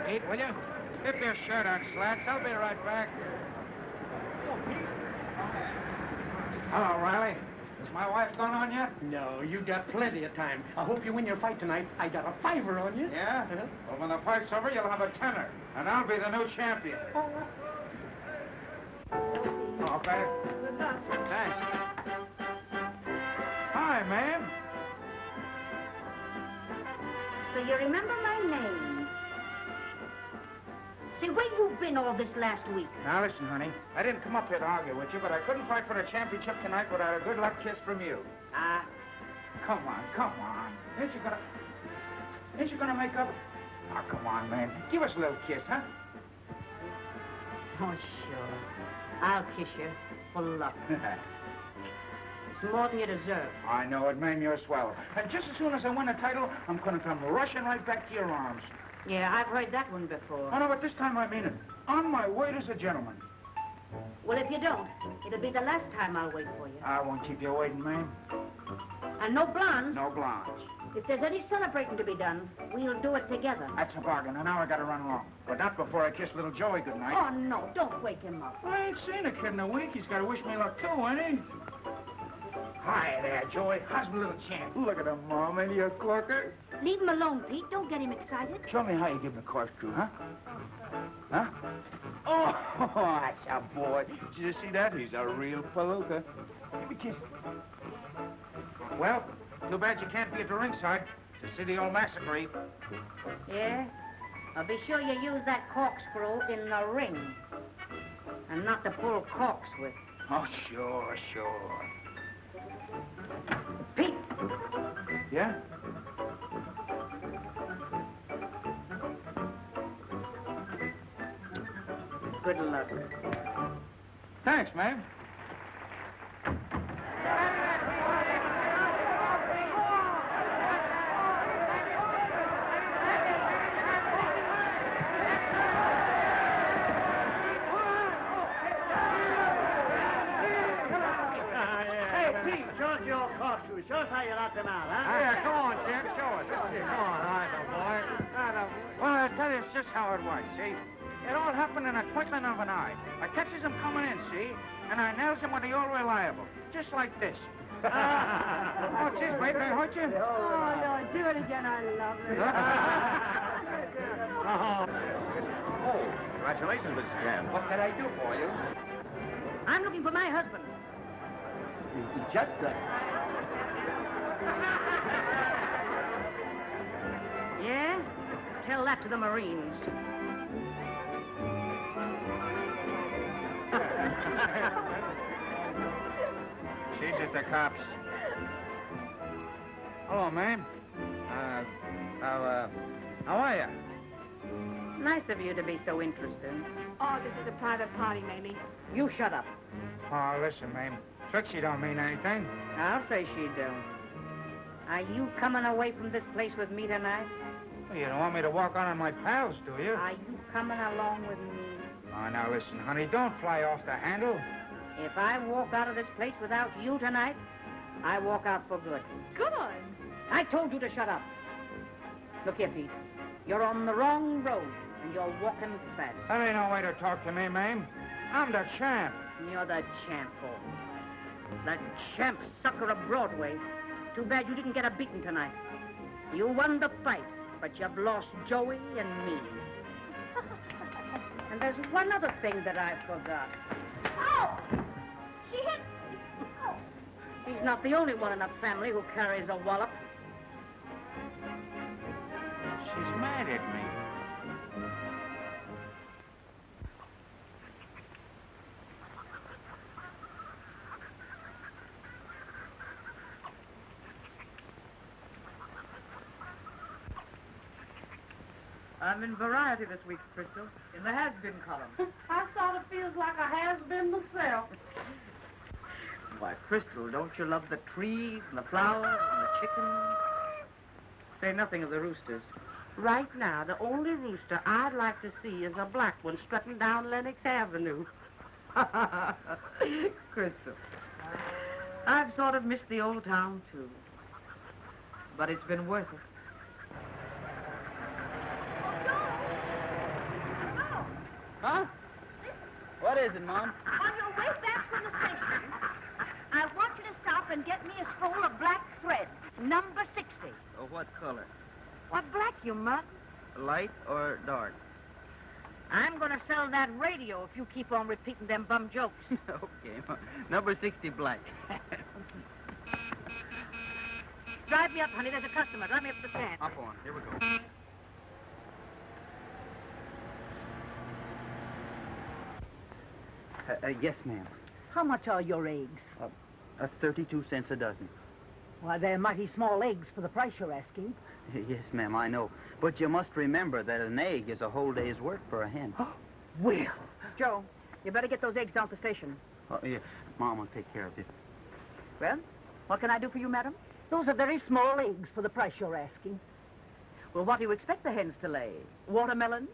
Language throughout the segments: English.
Pete, will you? Dip your shirt on, Slats. I'll be right back. Hello, Riley. Is my wife gone on yet? No, you got plenty of time. I hope you win your fight tonight. I got a $5 on you. Yeah? Well, when the fight's over, you'll have a $10, and I'll be the new champion. Oh, babe. Good luck. Thanks. Hi, ma'am. So you remember my name? Say, where you been all this last week? Now, listen, honey. I didn't come up here to argue with you, but I couldn't fight for the championship tonight without a good luck kiss from you. Come on, come on. Ain't you gonna make up? Oh, come on, man. Give us a little kiss, huh? Oh, sure. I'll kiss you for luck. It's more than you deserve. I know it, ma'am. You're swell. And just as soon as I win the title, I'm gonna come rushing right back to your arms. Yeah, I've heard that one before. Oh, no, but this time I mean it. On my word as a gentleman. Well, if you don't, it'll be the last time I'll wait for you. I won't keep you waiting, ma'am. And no blondes. No blondes. If there's any celebrating to be done, we'll do it together. That's a bargain, and now I gotta run along. But not before I kiss little Joey goodnight. Oh, no, don't wake him up. Well, I ain't seen a kid in a week. He's gotta wish me luck, too, ain't he? Hi there, Joey. How's my little champ? Look at him, Mom. Ain't he a corker? Leave him alone, Pete. Don't get him excited. Show me how you give him a corkscrew, huh? Huh? Oh, that's a boy. Did you see that? He's a real Palooka. Give me a kiss. Well, too bad you can't be at the ringside to see the old massacre. Yeah? Well, be sure you use that corkscrew in the ring. And not to pull corks with. Oh, sure, sure. Pete! Yeah? Good luck. Thanks, ma'am. Show us how you knocked him out, huh? Yeah, come on, Jim. Show us. Come on, all right, boy. Well, I'll tell you just how it was, see? It all happened in a twinkling of an eye. I catches him coming in, see? And I nails him with the old reliable, just like this. Oh, geez, baby, I hurt you? Oh, no, do it again. I love it. Oh, congratulations, Mrs. Jan. What can I do for you? I'm looking for my husband. Just Yeah? Tell that to the Marines. She's at the cops. Hello, ma'am. How are you? Nice of you to be so interested. Oh, this is a private party, Mayme. You shut up. Oh, listen, ma'am. Trixie don't mean anything. I'll say she don't. Are you coming away from this place with me tonight? Well, you don't want me to walk on my pals, do you? Are you coming along with me? Oh, now listen, honey, don't fly off the handle. If I walk out of this place without you tonight, I walk out for good. Good. I told you to shut up. Look here, Pete. You're on the wrong road, and you're walking fast. That ain't no way to talk to me, ma'am. I'm the champ. You're the champ, Paul. The champ sucker of Broadway. Too bad you didn't get a beating tonight. You won the fight, but you've lost Joey and me. And there's one other thing that I forgot. Oh! She hit me. Oh. He's not the only one in the family who carries a wallop. She's mad at me. I'm in Variety this week, Crystal, in the has-been column. I sort of feels like a has-been myself. Why, Crystal, don't you love the trees and the flowers and the chickens? Say nothing of the roosters. Right now, the only rooster I'd like to see is a black one strutting down Lenox Avenue. Crystal, I've sort of missed the old town, too. But it's been worth it. What is it, Mom? On your way back from the station, I want you to stop and get me a spool of black thread, number 60. Oh, what color? What black, you mug? Light or dark? I'm going to sell that radio if you keep on repeating them bum jokes. Okay. Number 60 black. Drive me up, honey. There's a customer. Drive me up to the stand. Up on. Here we go. Yes, ma'am. How much are your eggs? 32 cents a dozen. Why, they're mighty small eggs for the price you're asking. Yes, ma'am, I know. But you must remember that an egg is a whole day's work for a hen. Well, Joe, you better get those eggs down to the station. Oh, yeah. Mom will take care of it. Well, what can I do for you, madam? those are very small eggs for the price you're asking. Well, what do you expect the hens to lay? Watermelon?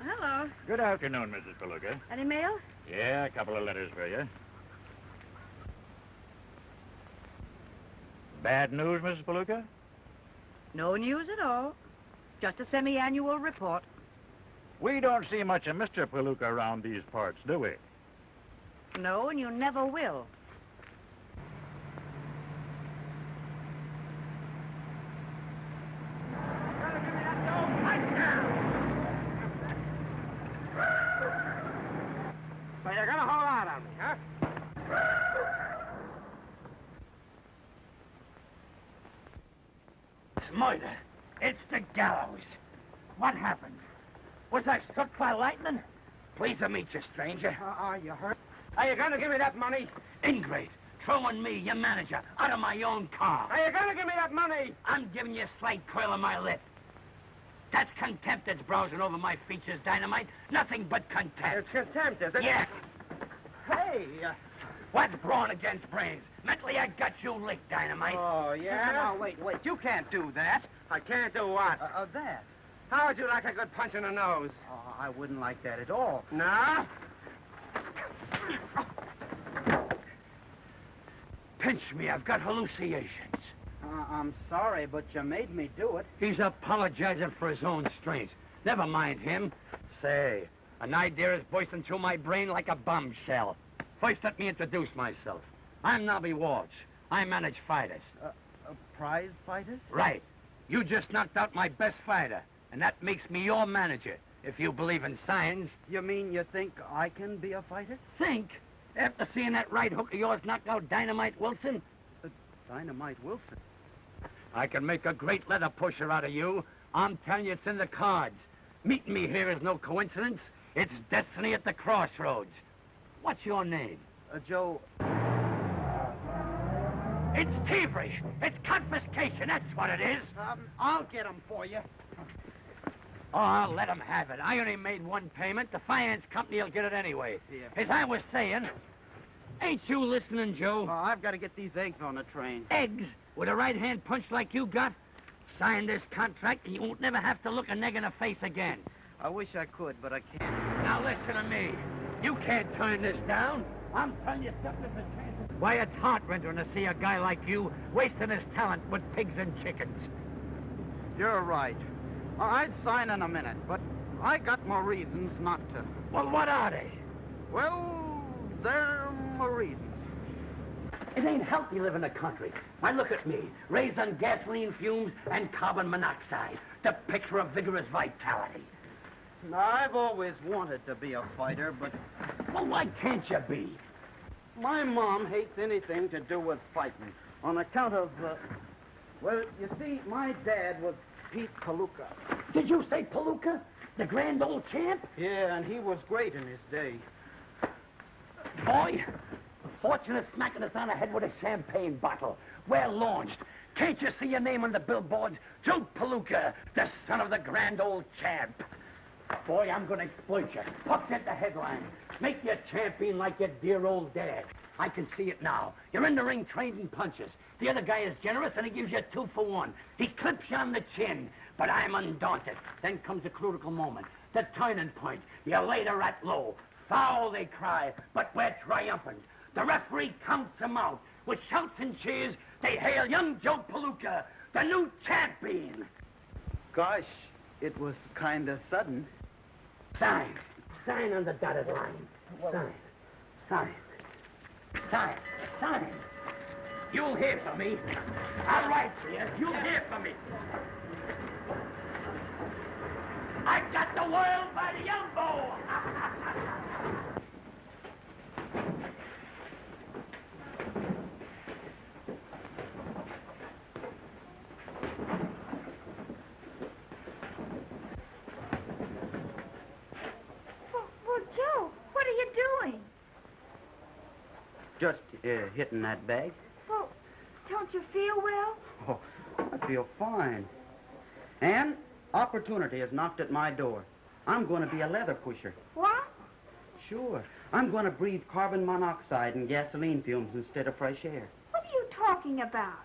Hello. Good afternoon, Mrs. Palooka. Any mail? Yeah, a couple of letters for you. Bad news, Mrs. Palooka? No news at all. Just a semi-annual report. We don't see much of Mr. Palooka around these parts, do we? No, and you never will. So you're gonna hold out on me, huh? It's murder. It's the gallows. What happened? Was I struck by lightning? Pleased to meet you, stranger. Are you hurt? Are you gonna give me that money? Ingrate. Throwing me, your manager, out of my own car. Are you gonna give me that money? I'm giving you a slight curl of my lip. That's contempt that's browsing over my features, Dynamite. Nothing but contempt. It's contempt, is it? Yeah. Hey, What's brawn against brains? Mentally, I got you licked, Dynamite. Oh, yeah? Now, wait. You can't do that. I can't do what? That. How would you like a good punch in the nose? Oh, I wouldn't like that at all. No? Pinch me, I've got hallucinations. I'm sorry, but you made me do it. He's apologizing for his own strength. Never mind him. Say, an idea is bursting through my brain like a bombshell. First, let me introduce myself. I'm Knobby Walsh. I manage fighters. Prize fighters? Right. You just knocked out my best fighter, and that makes me your manager, if you believe in science. You mean you think I can be a fighter? Think? After seeing that right hook of yours knock out Dynamite Wilson? Dynamite Wilson? I can make a great leather pusher out of you. I'm telling you, it's in the cards. Meeting me here is no coincidence. It's destiny at the crossroads. What's your name? Joe. It's thievery. It's confiscation. That's what it is. I'll get him for you. Oh, I'll let him have it. I only made one payment. The finance company will get it anyway. Yeah. As I was saying, ain't you listening, Joe? I've got to get these eggs on the train. Eggs? With a right-hand punch like you got? Sign this contract and you won't never have to look a neg in the face again. I wish I could, but I can't. Now listen to me. You can't turn this down. I'm telling you something that's a chance. Why, it's heart-rending to see a guy like you wasting his talent with pigs and chickens. You're right. I'd sign in a minute, but I got more reasons not to. Well, what are they? Well, they're more reasons. It ain't healthy living in the country. Why, look at me, raised on gasoline fumes and carbon monoxide, the picture of vigorous vitality. I've always wanted to be a fighter, but Well, why can't you be? my mom hates anything to do with fighting on account of, well, you see, my dad was Pete Palooka. Did you say Palooka? The grand old champ? Yeah, and he was great in his day. Boy, fortune is smacking us on the head with a champagne bottle. We're launched. Can't you see your name on the billboards? Joe Palooka, the son of the grand old champ. Boy, I'm going to exploit you. Upset the headlines. Make you a champion like your dear old dad. I can see it now. You're in the ring trading punches. The other guy is generous, and he gives you 2 for 1. He clips you on the chin, but I'm undaunted. Then comes a critical moment, the turning point. You lay the rat low. Foul, they cry, but we're triumphant. The referee counts them out. With shouts and cheers, they hail young Joe Palooka, the new champion. Gosh, it was kind of sudden. Sign. Sign on the dotted line. Sign. Sign. Sign. Sign. You'll hear from me. I'll write for you. You'll hear from me. I got the world by the elbow. Well, Joe, what are you doing? Just hitting that bag. Well, don't you feel well? Oh, I feel fine. And opportunity has knocked at my door. I'm going to be a leather pusher. What? Sure. I'm going to breathe carbon monoxide and gasoline fumes instead of fresh air. What are you talking about?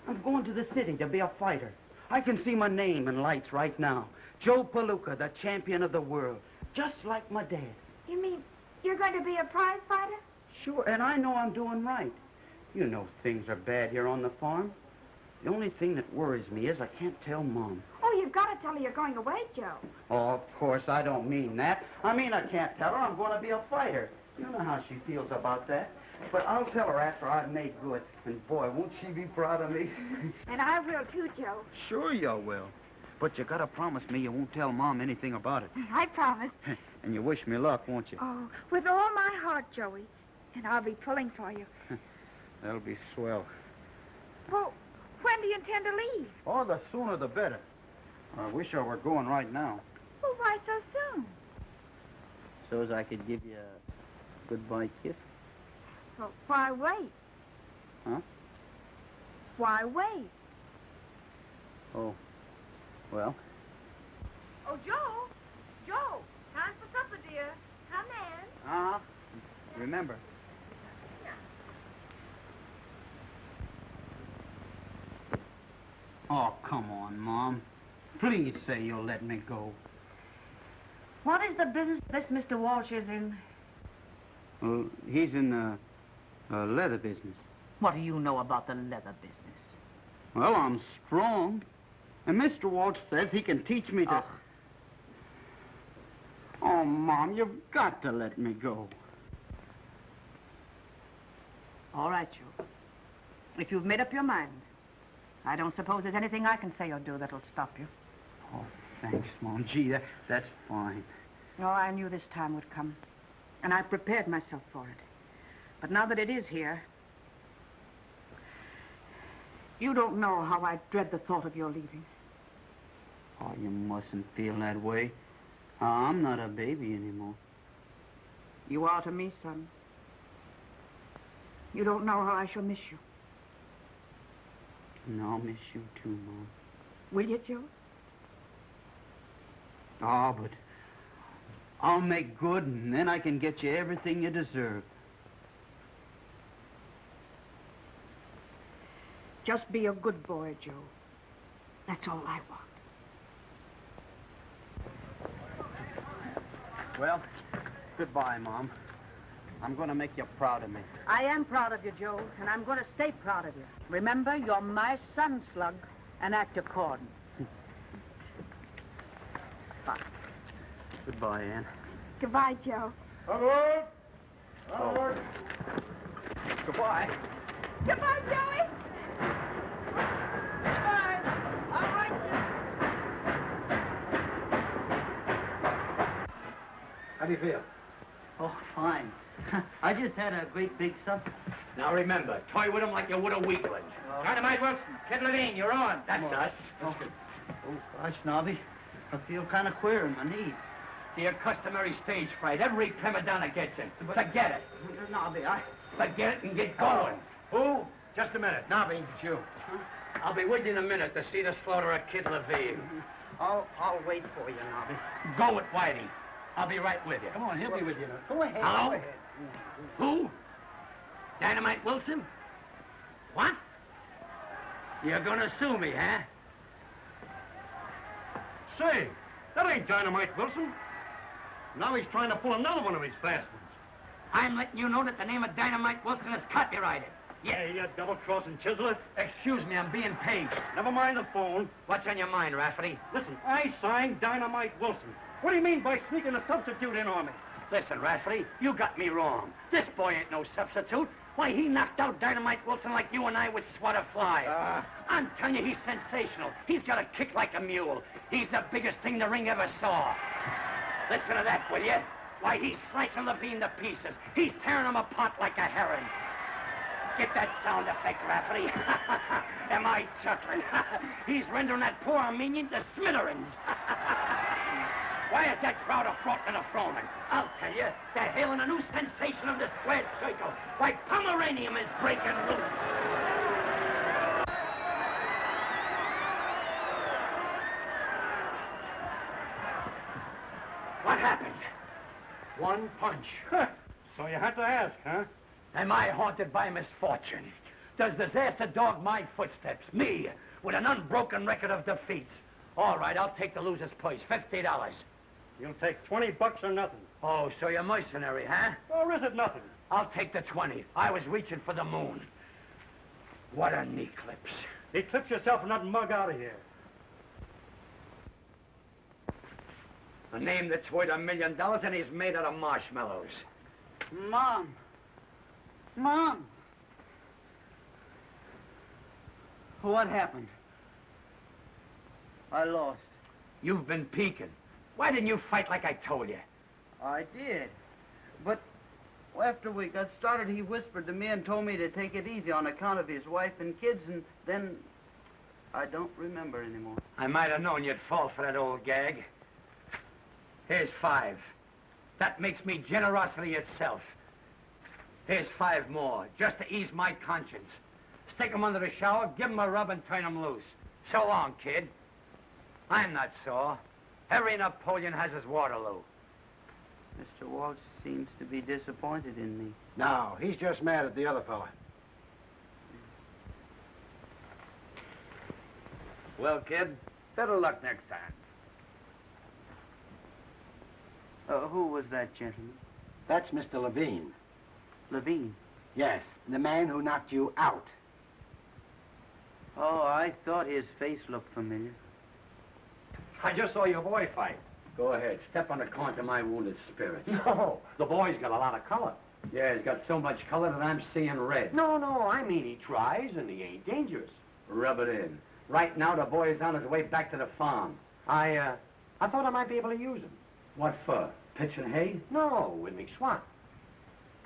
I'm going to the city to be a fighter. I can see my name in lights right now. Joe Palooka, the champion of the world. Just like my dad. You mean you're going to be a prize fighter? Sure, and I know I'm doing right. You know things are bad here on the farm. The only thing that worries me is I can't tell Mom. Oh, you've got to tell her you're going away, Joe. Oh, of course, I don't mean that. I mean I can't tell her I'm going to be a fighter. You know how she feels about that. But I'll tell her after I've made good. And boy, won't she be proud of me. And I will too, Joe. Sure you will. But you got to promise me you won't tell Mom anything about it. I promise. And you wish me luck, won't you? Oh, with all my heart, Joey. And I'll be pulling for you. That'll be swell. Well, when do you intend to leave? Oh, the sooner the better. I wish I were going right now. Well, why so soon? So's I could give you a goodbye kiss. Well, why wait? Huh? Why wait? Oh, well. Oh, Joe! Joe! Time for supper, dear. Come in. Uh-huh. Remember. Oh, come on, Mom. Please say you'll let me go. What is the business this Mr. Walsh is in? Well, he's in the leather business. What do you know about the leather business? Well, I'm strong. And Mr. Walsh says he can teach me to... Oh, Mom, you've got to let me go. All right, Joe. If you've made up your mind, I don't suppose there's anything I can say or do that'll stop you. Oh, thanks, Mom. Gee, that's fine. Oh, I knew this time would come, and I prepared myself for it. But now that it is here, you don't know how I dread the thought of your leaving. Oh, you mustn't feel that way. I'm not a baby anymore. You are to me, son. You don't know how I shall miss you. And I'll miss you too, Mom. Will you, Joe? Oh, but I'll make good, and then I can get you everything you deserve. Just be a good boy, Joe. That's all I want. Well, goodbye, Mom. I'm going to make you proud of me. I am proud of you, Joe, and I'm going to stay proud of you. Remember, you're my son, Slug, and act according. Bye. Goodbye, Ann. Goodbye, Joe. Onward! Oh. Goodbye. Goodbye, Joey. Goodbye. All right, How do you feel? Oh, fine. I just had a great big supper. Now remember, toy with him like you would a weakling. Dynamite Wilson, Kidler Dean, you're on. That's us. Oh, gosh, Knobby. I feel kind of queer in my knees. To your customary stage fright. Every prima donna gets it. Forget it. Knobby, Forget it and get going. Who? Just a minute. Knobby, it's you. I'll be with you in a minute to see the slaughter of Kid Levine. I'll wait for you, Knobby. Go with Whitey. I'll be right with you. Come on, he'll be with you now. Go ahead. Hello? Go ahead. Who? Dynamite Wilson? What? You're gonna sue me, huh? Say, that ain't Dynamite Wilson. Now he's trying to pull another one of his fast ones. I'm letting you know that the name of Dynamite Wilson is copyrighted. Yeah, you double-crossing chiseler. Excuse me, I'm being paid. Never mind the phone. What's on your mind, Rafferty? Listen, I signed Dynamite Wilson. What do you mean by sneaking a substitute in on me? Listen, Rafferty, you got me wrong. This boy ain't no substitute. Why, he knocked out Dynamite Wilson like you and I would swat a fly. I'm telling you, he's sensational. He's got a kick like a mule. He's the biggest thing the ring ever saw. Listen to that, will you? Why, he's slicing Levine to pieces. He's tearing him apart like a herring. Get that sound effect, Rafferty. Am I chuckling? He's rendering that poor Armenian to smithereens. Why is that crowd a-frothin' and a-fronin'? I'll tell you, they're hailing a new sensation of the squared circle. Why, Pomeranium is breaking loose. What happened? One punch. So you had to ask, huh? Am I haunted by misfortune? Does disaster dog my footsteps? Me, with an unbroken record of defeats. All right, I'll take the loser's purse, $50. You'll take $20 or nothing. Oh, so you're mercenary, huh? Or is it nothing? I'll take the 20. I was reaching for the moon. What an eclipse. Eclipse yourself and not mug out of here. A name that's worth $1 million and he's made out of marshmallows. Mom. Mom. What happened? I lost. You've been peeking. Why didn't you fight like I told you? I did. But after we got started, he whispered to me and told me to take it easy on account of his wife and kids, and then I don't remember anymore. I might have known you'd fall for that old gag. Here's 5. That makes me generosity itself. Here's 5 more, just to ease my conscience. Stick 'em under the shower, give 'em a rub, and turn 'em loose. So long, kid. I'm not sore. Every Napoleon has his Waterloo. Mr. Walsh seems to be disappointed in me. No, he's just mad at the other fella. Well, kid, better luck next time. Who was that gentleman? That's Mr. Levine. Levine? Yes, the man who knocked you out. Oh, I thought his face looked familiar. I just saw your boy fight. Go ahead, step on the corn to my wounded spirits. No, the boy's got a lot of color. Yeah, he's got so much color that I'm seeing red. No, I mean he tries and he ain't dangerous. Rub it in. Right now, the boy's on his way back to the farm. I thought I might be able to use him. What for? Pitching hay? No, with McSwatt.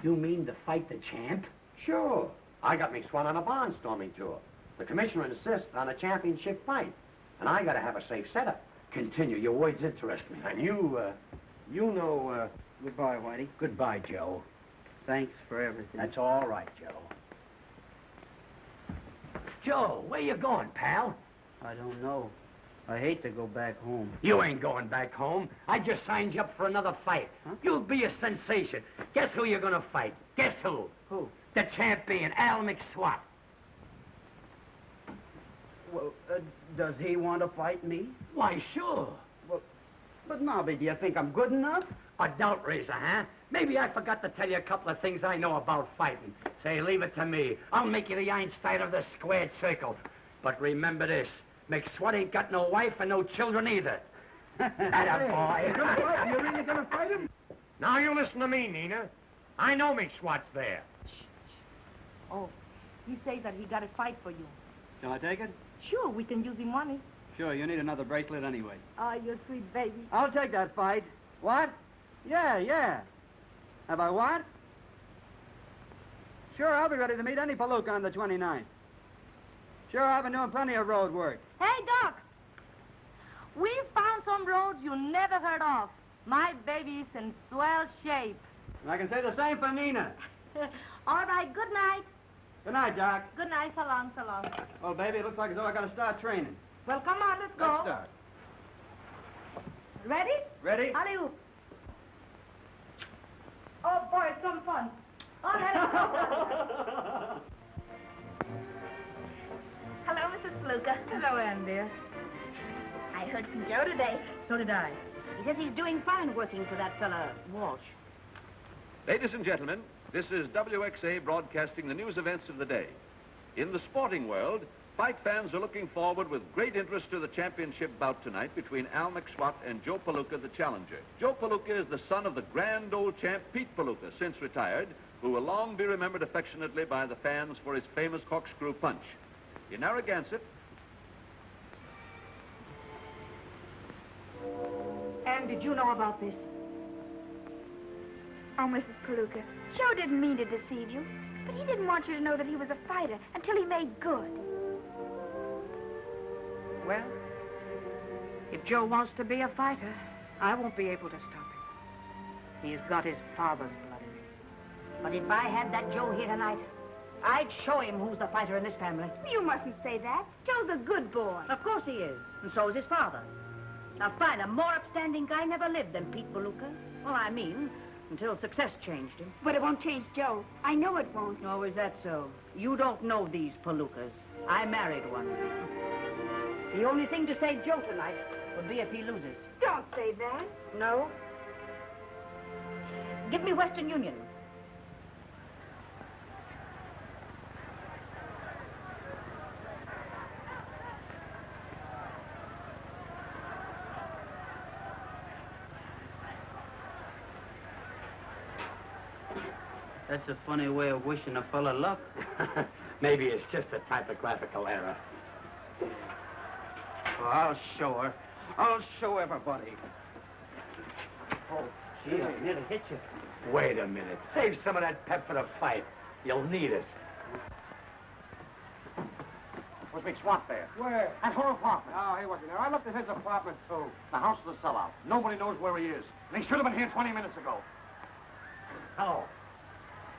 You mean to fight the champ? Sure. I got McSwatt on a barnstorming tour. The commissioner insists on a championship fight. And I gotta have a safe setup. Continue. Your words interest me. And you know, Goodbye, Whitey. Goodbye, Joe. Thanks for everything. That's all right, Joe. Joe, where you going, pal? I don't know. I hate to go back home. You ain't going back home. I just signed you up for another fight. Huh? You'll be a sensation. Guess who you're gonna fight? Guess who? Who? The champion, Al McSwatt. Well, does he want to fight me? Why, sure. But, Nobby, do you think I'm good enough? A doubt raiser, huh? Maybe I forgot to tell you a couple of things I know about fighting. Say, leave it to me. I'll make you the Einstein of the squared circle. But remember this. McSwatt ain't got no wife and no children either. Attaboy. You really gonna fight him? now you listen to me, Nina. I know McSwatt's there. Oh, he says that he got a fight for you. Shall I take it? Sure, we can use the money. Sure, you need another bracelet anyway. Oh, you sweet baby. I'll take that fight. What? Yeah. Have I what? Sure, I'll be ready to meet any Palooka on the 29th. Sure, I've been doing plenty of road work. Hey, Doc. We found some roads you never heard of. My baby's in swell shape. And I can say the same for Nina. All right, good night. Good night, Doc. Good night, so long, so long. Well, baby, it looks like as though I gotta start training. Well, come on, let's go. Let's start. Ready? Ready? Alley-oop. Oh, boy, it's some fun. Oh, let us go. Hello, Mrs. Palooka. Hello, Ann, dear. I heard from Joe today. So did I. He says he's doing fine working for that fella, Walsh. Ladies and gentlemen, this is WXA broadcasting the news events of the day. In the sporting world, fight fans are looking forward with great interest to the championship bout tonight between Al McSwatt and Joe Palooka, the challenger. Joe Palooka is the son of the grand old champ Pete Palooka, since retired, who will long be remembered affectionately by the fans for his famous corkscrew punch. In Narragansett... Anne, did you know about this? Oh, Mrs. Palooka, Joe didn't mean to deceive you, but he didn't want you to know that he was a fighter until he made good. Well, if Joe wants to be a fighter, I won't be able to stop him. He's got his father's blood in him. But if I had that Joe here tonight, I'd show him who's the fighter in this family. You mustn't say that. Joe's a good boy. Of course he is, and so is his father. A finer, more upstanding guy never lived than Pete Palooka. Well, I mean, until success changed him. But it won't change Joe. I know it won't. Oh, is that so? You don't know these Palookas. I married one. The only thing to save Joe tonight would be if he loses. Don't say that. No? Give me Western Union. That's a funny way of wishing a fella luck. Maybe it's just a typographical error. Well, I'll show her. I'll show everybody. Oh, gee, I nearly hit you. Wait a minute. Save some of that pep for the fight. You'll need it. Was McSwatt there? Where? At her apartment. Oh, he wasn't there. I looked at his apartment, too. The house is a sellout. Nobody knows where he is. And he should have been here 20 minutes ago. Hello.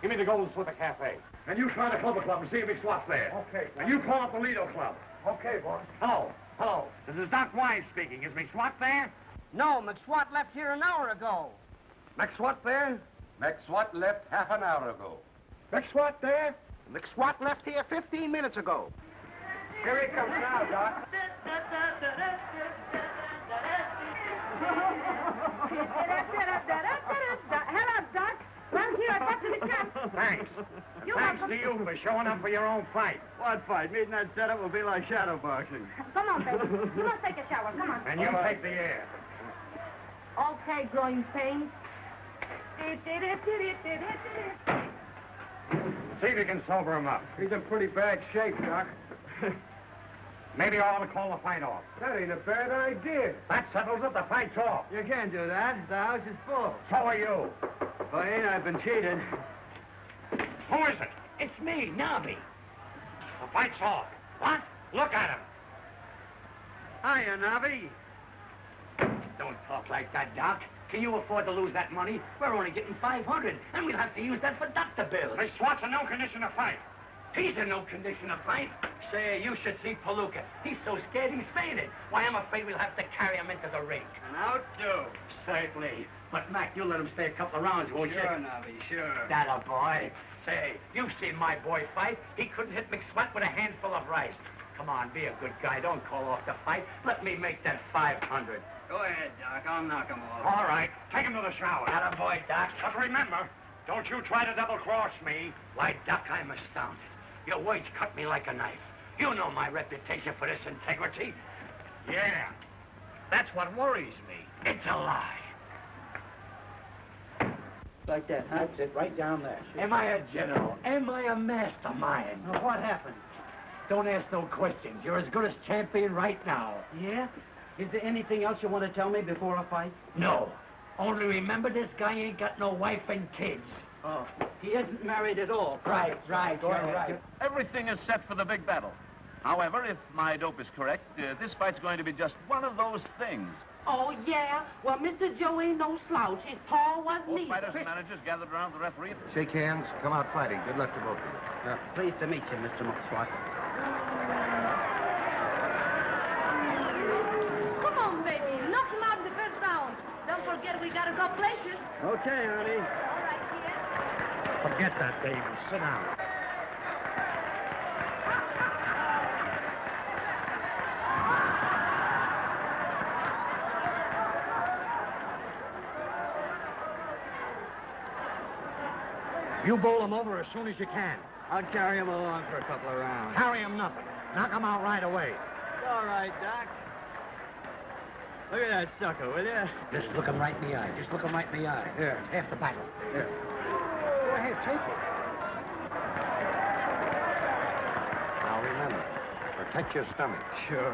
Give me the Golden Slipper Cafe. And you try the Clover Club and see if McSwatt's there. Okay. And you call up the Lido Club. Okay, boss. Hello. Hello. This is Doc Wise speaking. Is McSwatt there? No, McSwatt left here an hour ago. McSwatt there? McSwatt left half an hour ago. McSwatt there? McSwatt left here 15 minutes ago. Here he comes now, Doc. Hello, Doc. Well, here, I got to the camp. Thanks. Thanks to you for showing up for your own fight. What fight? Meeting that setup will be like shadow boxing. Come on, baby. You must take a shower. Come on. And you take the air. Okay, growing pains. See if you can sober him up. He's in pretty bad shape, Doc. Maybe I ought to call the fight off. That ain't a bad idea. That settles it. The fight's off. You can't do that. The house is full. So are you. If I ain't, I've been cheated. Who is it? It's me, Knobby. The fight's off. What? Look at him. Hiya, Knobby. Don't talk like that, Doc. Can you afford to lose that money? We're only getting $500, and we'll have to use that for doctor bills. McSwatt's in no condition to fight. He's in no condition to fight. Say, you should see Palooka. He's so scared he's fainted. Why, I'm afraid we'll have to carry him into the ring. And out, too. Certainly. But, Mac, you'll let him stay a couple of rounds, won't you? Sure, Knobby, sure. That a boy. Say, you've seen my boy fight. He couldn't hit McSwatt with a handful of rice. Come on, be a good guy. Don't call off the fight. Let me make that $500. Go ahead, Doc. I'll knock him off. All right. Take him to the shower. That a boy, Doc. But remember, don't you try to double-cross me. Why, Doc, I'm astounded. Your words cut me like a knife. You know my reputation for this integrity. Yeah. That's what worries me. It's a lie. Like that, huh? That's it, right down there. Am I a general? Am I a mastermind? Now, what happened? Don't ask no questions. You're as good as champion right now. Yeah? Is there anything else you want to tell me before I fight? No. Only remember, this guy ain't got no wife and kids. Oh, he isn't married at all. Right, you're right. Everything is set for the big battle. However, if my dope is correct, this fight's going to be just one of those things. Oh, yeah? Well, Mr. Joe ain't no slouch. His paw wasn't Both either. fighters and managers gathered around the referee. Shake hands. Come out fighting. Good luck to both of you. Pleased to meet you, Mr. McSwatt. Come on, baby. Knock him out in the first round. Don't forget we gotta go places. Okay, honey. All right, kid. Forget that, baby. Sit down. You bowl him over as soon as you can. I'll carry him along for a couple of rounds. Carry him nothing. Knock him out right away. All right, Doc. Look at that sucker, will you? Just look him right in the eye. Just look him right in the eye. Here, it's half the battle. Here. Go ahead, take it. Now remember, protect your stomach. Sure.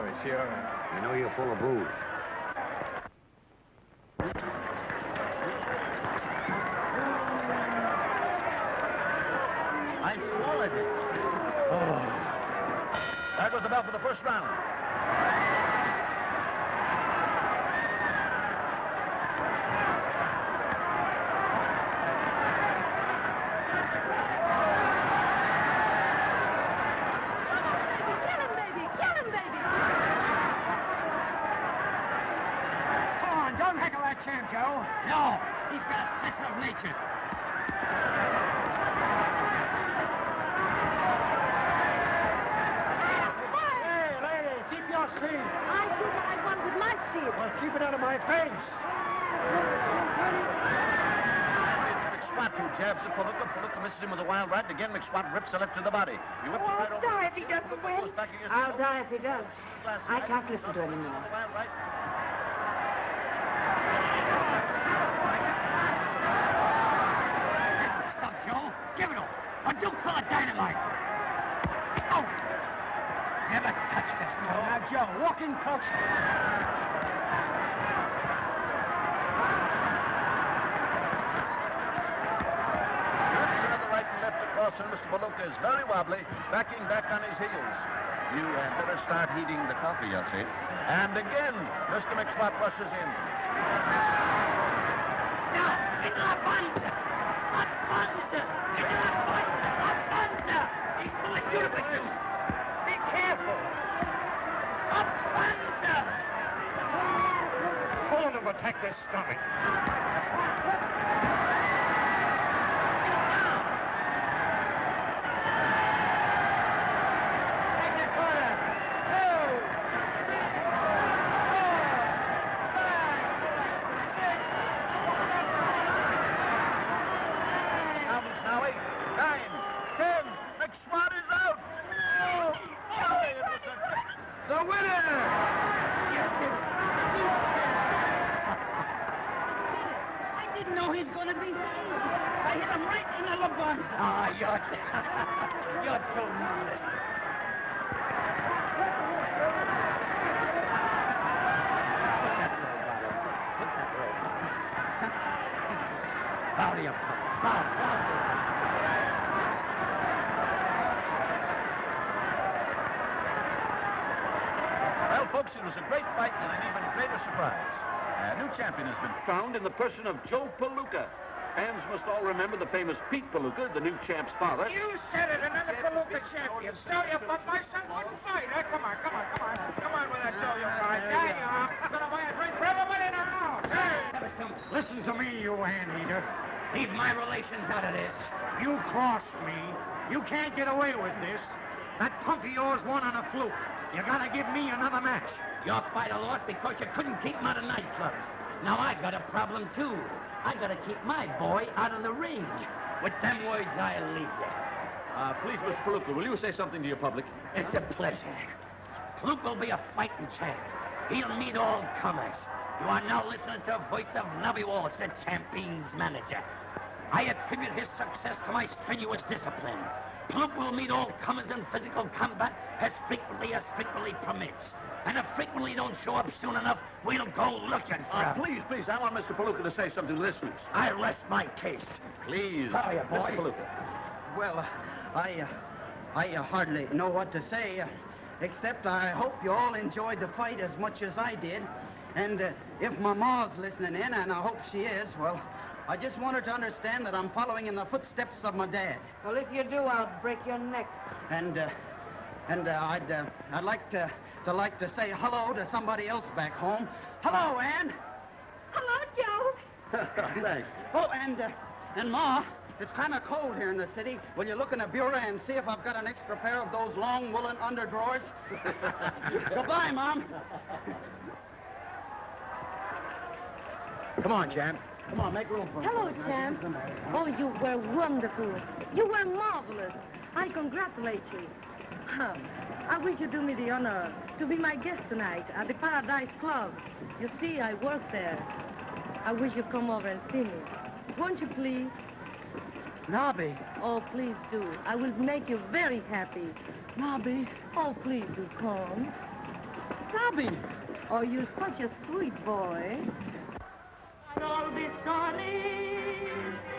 You know you're full of booze. I swallowed it. Oh. That was the bell for the first round. Joe. No, he's got a sensitive nature. Hey, lady, keep your seat. I do what I want with my seat. Well, keep it out of my face. McSwatt, two jabs at Palooka. Palooka misses him with a wild right. Again, McSwatt rips a left to the body. He whips it right over. Die if he doesn't win. I'll die if he does. I can't listen to him anymore. Give it him. A Duke full of dynamite. Oh! Never touch this, Joe. Now, Joe, walk in close. Another right and left across, and Mr. Palooka is very wobbly, backing back on his heels. You had better start heating the coffee, I'll say. And again, Mr. McSwatt rushes in. Now, into the Bunza! He's full of Juniper juice. Be careful. A Bunza! Told him to protect his stomach. You're too modest. Bounty up, bow. Well, folks, it was a great fight and an even greater surprise. A new champion has been Found in the person of Joe Palooka. Fans must all remember the famous Pete Palooka, the new champ's father. You said it, another Palooka champion. So you, but my son wouldn't fight. Come on. Come on with that Joe, you guys. There you are. I'm going to buy a drink for everybody in the house. Hey! Listen to me, you anteater. Leave my relations out of this. You crossed me. You can't get away with this. That punk of yours won on a fluke. You gotta give me another match. Your fighter lost because you couldn't keep him out of nightclubs. Now I got a problem, too. I gotta keep my boy out of the ring. With them words, I'll leave you. Please, Mr. Palooka, will you say something to your public? It's a pleasure. Lupe will be a fighting champ. He'll meet all comers. You are now listening to the voice of Knobby Walsh, the champion's manager. I attribute his success to my strenuous discipline. Lupe will meet all comers in physical combat as frequently permits. And if frequently don't show up soon enough, we'll go looking for him. Please, I want Mr. Palooka to say something to listeners. I rest my case. Please, How are you, boy? Mr. Palooka. Well, I hardly know what to say, except I hope you all enjoyed the fight as much as I did. And if my ma's listening in, and I hope she is, well, I just want her to understand that I'm following in the footsteps of my dad. Well, if you do, I'll break your neck. And I'd like to say hello to somebody else back home. Hello, Ann. Hello, Joe. Thanks. Oh, and Ma, it's kind of cold here in the city. Will you look in the bureau and see if I've got an extra pair of those long woolen underdrawers? Goodbye, Mom. Come on, champ. Come on, make room for him. Hello, champ. Oh, you were wonderful. You were marvelous. I congratulate you. I wish you'd do me the honor to be my guest tonight at the Paradise Club. You see, I work there. I wish you'd come over and see me. Won't you, please? Knobby. Oh, please do. I will make you very happy. Knobby. Oh, please do come. Knobby. Oh, you're such a sweet boy. I'd all be sunny,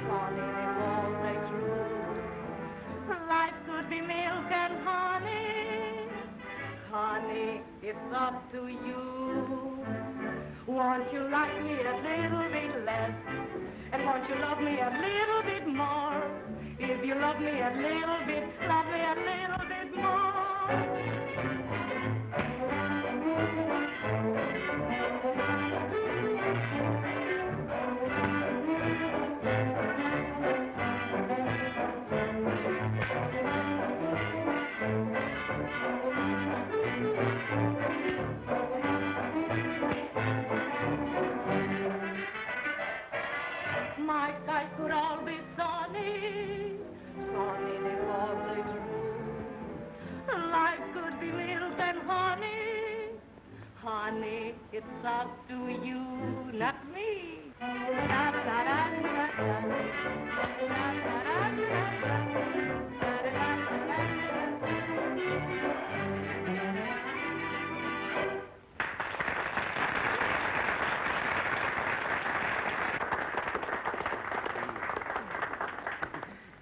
sunny all day through. Life could be milk and honey, honey, it's up to you. Won't you like me a little bit less? And won't you love me a little bit more? If you love me a little bit, love me a little bit more. My skies could all be sunny, sunny because they true. Life could be milk and honey, honey, it's up to you, not me.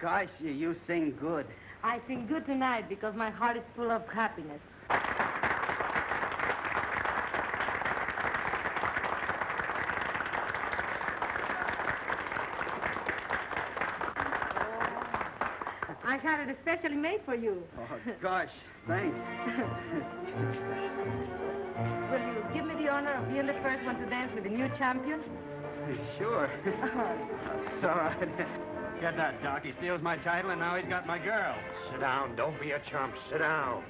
Gosh, you sing good. I sing good tonight because my heart is full of happiness. I had it especially made for you. Oh, gosh, thanks. Will you give me the honor of being the first one to dance with the new champion? Sure. It's all right. Get that, Doc. He steals my title, and now he's got my girl. Sit down. Don't be a chump. Sit down.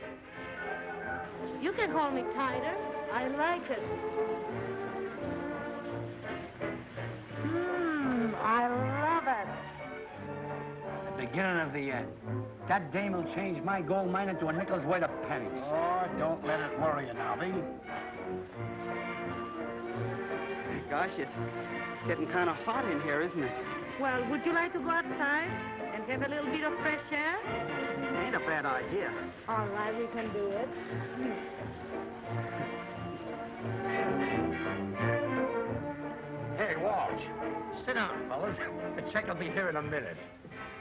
You can hold me tighter. I like it. I love it. The beginning of the end. That dame will change my gold mine into a nickel's worth of pennies. Oh, don't let it worry you, Knobby. Gosh, it's getting kind of hot in here, isn't it? Well, would you like to go outside and get a little bit of fresh air? Ain't a bad idea. All right, we can do it. Hey, Walsh. Sit down, fellas. The check will be here in a minute.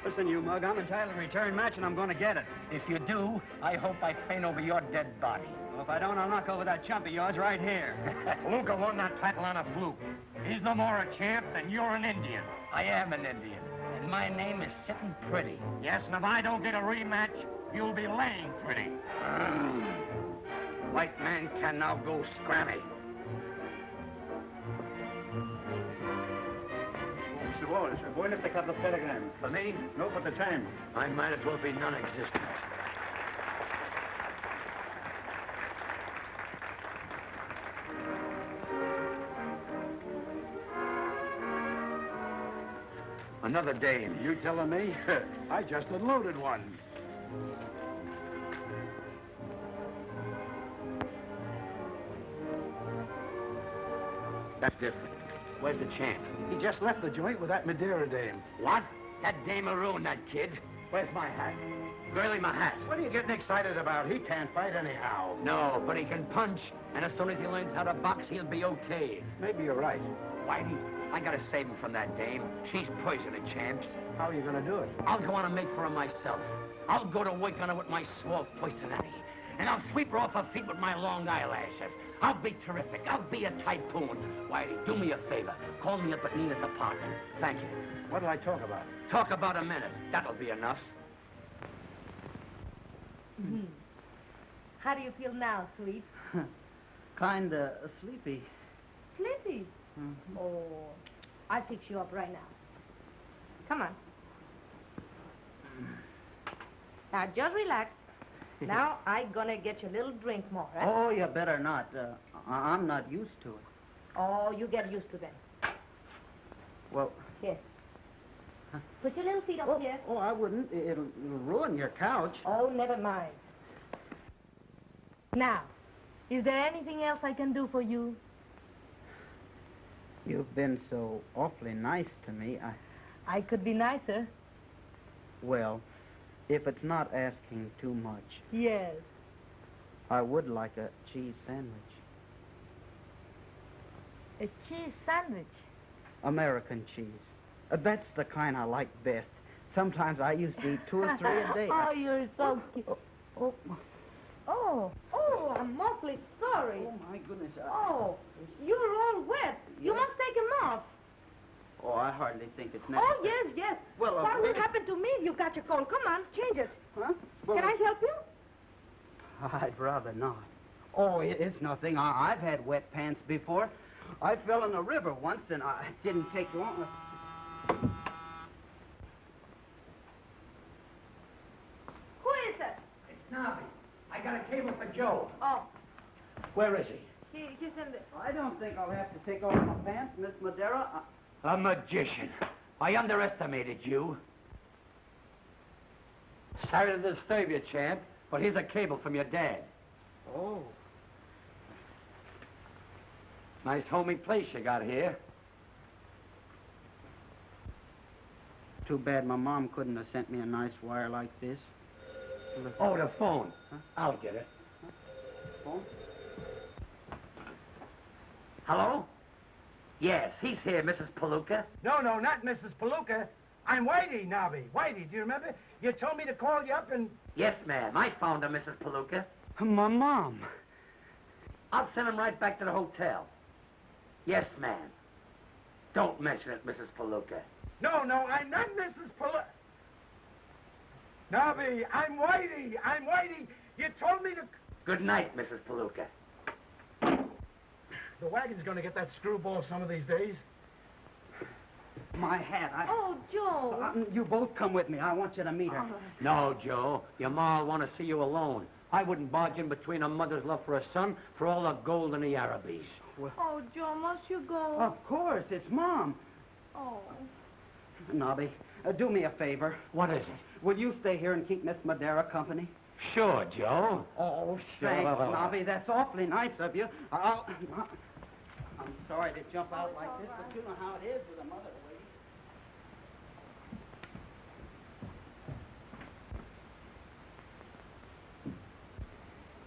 Listen, you mug, I'm entitled to return match, and I'm going to get it. If you do, I hope I faint over your dead body. Well, if I don't, I'll knock over that chump of yours right here. Palooka won that title on a fluke. He's no more a champ than you're an Indian. I am an Indian, and my name is sitting pretty. Yes, and if I don't get a rematch, you'll be laying pretty. White man can now go scrammy. Mr. Walsh, go and lift a couple of telegrams. For me? No, for the time. I might as well be non-existent. Another dame. You telling me? I just unloaded one. That's different. Where's the champ? He just left the joint with that Madero dame. What? That dame will ruin that kid. Where's my hat? Girlie, my hat. What are you getting excited about? He can't fight anyhow. No, but he can punch, and as soon as he learns how to box, he'll be okay. Maybe you're right. Whitey, I gotta save him from that dame. She's poison to champs. How are you going to do it? I'll go on and make for her myself. I'll go to work on her with my suave personality. And I'll sweep her off her feet with my long eyelashes. I'll be terrific. I'll be a typhoon. Whitey, do me a favor. Call me up at Nina's apartment. Thank you. What'll I talk about? Talk about a minute. That'll be enough. How do you feel now, sweet? Kinda sleepy. Sleepy? Oh, I'll fix you up right now. Come on. Now, just relax. Now, I'm gonna get you a little drink more, right? Oh, you better not. I'm not used to it. Oh, you get used to that. Well... Here. Put your little feet up here. Oh, I wouldn't. It'll ruin your couch. Oh, never mind. Now, is there anything else I can do for you? You've been so awfully nice to me. I could be nicer. Well, if it's not asking too much, Yes. I would like a cheese sandwich. A cheese sandwich? American cheese. That's the kind I like best. Sometimes I used to eat 2 or 3 a day. Oh, you're so cute. Oh, I'm awfully sorry. Oh, my goodness. Oh, you're all wet. You must take them off. Oh, I hardly think it's necessary. Oh, yes. Well, what will happen to me if you got your cold? Come on, change it. Huh? Well, Can I help you? I'd rather not. Oh, it's nothing. I've had wet pants before. I fell in a river once, and I didn't take long. Who is it? It's Knobby. I got a cable for Joe. Oh. Where is he? He's in the... I don't think I'll have to take off my pants, Miss Madero. A magician. I underestimated you. Sorry to disturb you, champ, but here's a cable from your dad. Oh. Nice homey place you got here. Too bad my mom couldn't have sent me a nice wire like this. Oh, the phone. Huh? I'll get it. Phone? Hello? Yes, he's here, Mrs. Palooka. No, not Mrs. Palooka. I'm Whitey, Knobby. Whitey, do you remember? You told me to call you up and... Yes, ma'am. I found her, Mrs. Palooka. My mom. I'll send him right back to the hotel. Yes, ma'am. Don't mention it, Mrs. Palooka. No, I'm not Mrs. Palooka. Knobby, I'm Whitey. You told me to... Good night, Mrs. Palooka. The wagon's gonna get that screwball some of these days. My hat. Oh, Joe. You both come with me. I want you to meet her. No, Joe. Your ma will want to see you alone. I wouldn't barge in between a mother's love for a son for all the gold in the Arabies. Oh, Joe, must you go? Of course, it's Mom. Oh. Knobby, do me a favor. What is it? Will you stay here and keep Miss Madero company? Sure, Joe. Oh, thanks, Knobby. That's awfully nice of you. I'm sorry to jump out like this, but you know how it is with a mother waiting.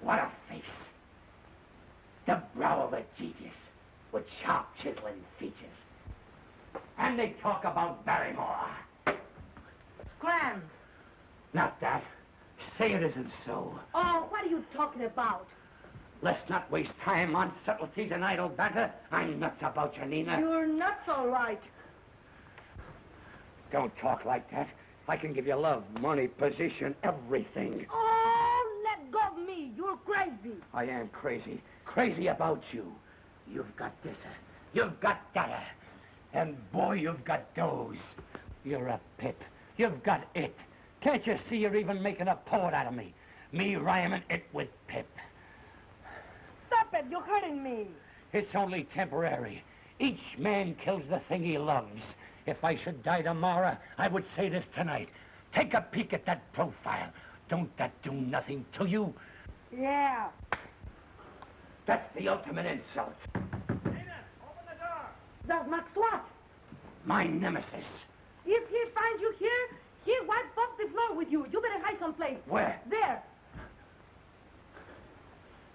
What a face. The brow of a genius with sharp chiseling features. And they talk about Barrymore. Scram. Not that. Say it isn't so. Oh, what are you talking about? Let's not waste time on subtleties and idle banter. I'm nuts about you, Nina. You're nuts, all right. Don't talk like that. I can give you love, money, position, everything. Oh, let go of me. You're crazy. I am crazy. Crazy about you. You've got this, you've got that, and boy, you've got those. You're a pip. You've got it. Can't you see you're even making a poet out of me? Me rhyming it with pip. Stop it. You're hurting me. It's only temporary. Each man kills the thing he loves. If I should die tomorrow, I would say this tonight. Take a peek at that profile. Don't that do nothing to you? Yeah. That's the ultimate insult. Nina, open the door. That's McSwatt. My nemesis. If he finds you here, he'll wipe off the floor with you. You better hide someplace. Where? There.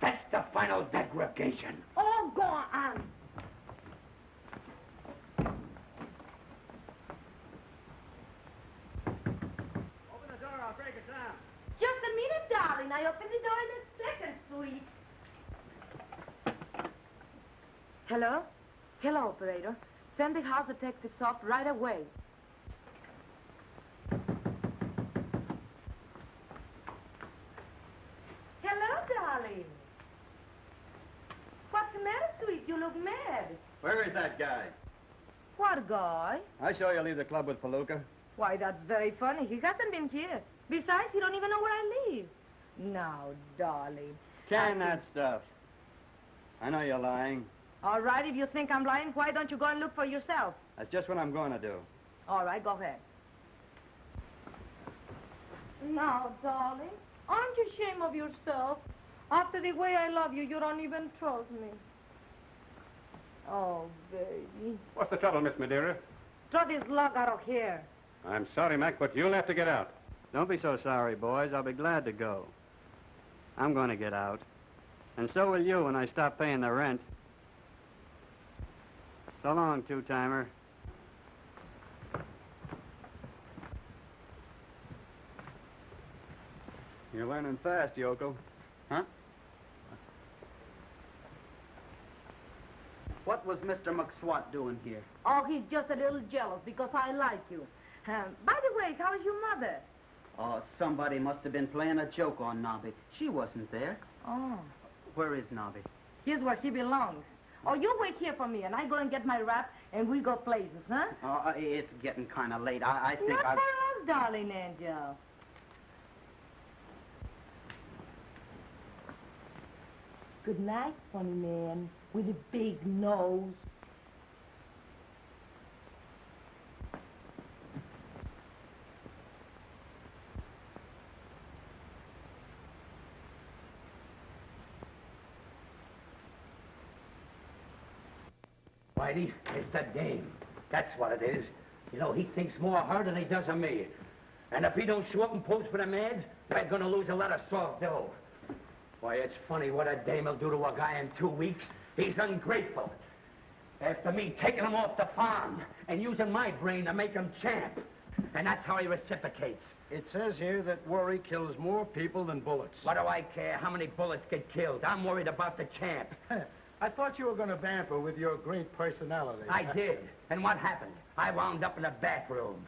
That's the final degradation. Oh, go on. Open the door, I'll break it down. Just a minute, darling. I open the door in a second, sweet. Hello? Hello, operator. Send the house detectives off right away. Hello, darling. What's the matter, sweet? You look mad. Where is that guy? What guy? I saw you leave the club with Palooka. Why, that's very funny. He hasn't been here. Besides, he don't even know where I live. Now, darling. Can that stuff. I know you're lying. All right, if you think I'm lying, why don't you go and look for yourself? That's just what I'm going to do. All right, go ahead. Now, darling, aren't you ashamed of yourself? After the way I love you, you don't even trust me. Oh, baby. What's the trouble, Miss Madero? Throw this log out of here. I'm sorry, Mac, but you'll have to get out. Don't be so sorry, boys. I'll be glad to go. I'm going to get out. And so will you when I stop paying the rent. So long, two-timer. You're learning fast, Yoko. Huh? What was Mr. McSwatt doing here? Oh, he's just a little jealous because I like you. By the way, how is your mother? Oh, somebody must have been playing a joke on Knobby. She wasn't there. Oh. Where is Knobby? Here's where he belongs. Oh, you wait here for me, and I go and get my wrap, and we go places, huh? Oh, it's getting kind of late. I think Not for us, darling angel. Good night, funny man with a big nose. Whitey, it's the game. That's what it is. You know, he thinks more of her than he does of me. And if he don't show up and pose for them ads, we're gonna lose a lot of soft dough. Why, it's funny what a dame will do to a guy in 2 weeks. He's ungrateful. After me taking him off the farm and using my brain to make him champ. And that's how he reciprocates. It says here that worry kills more people than bullets. What do I care how many bullets get killed? I'm worried about the champ. I thought you were going to vamp her with your great personality. I did. And what happened? I wound up in a back room.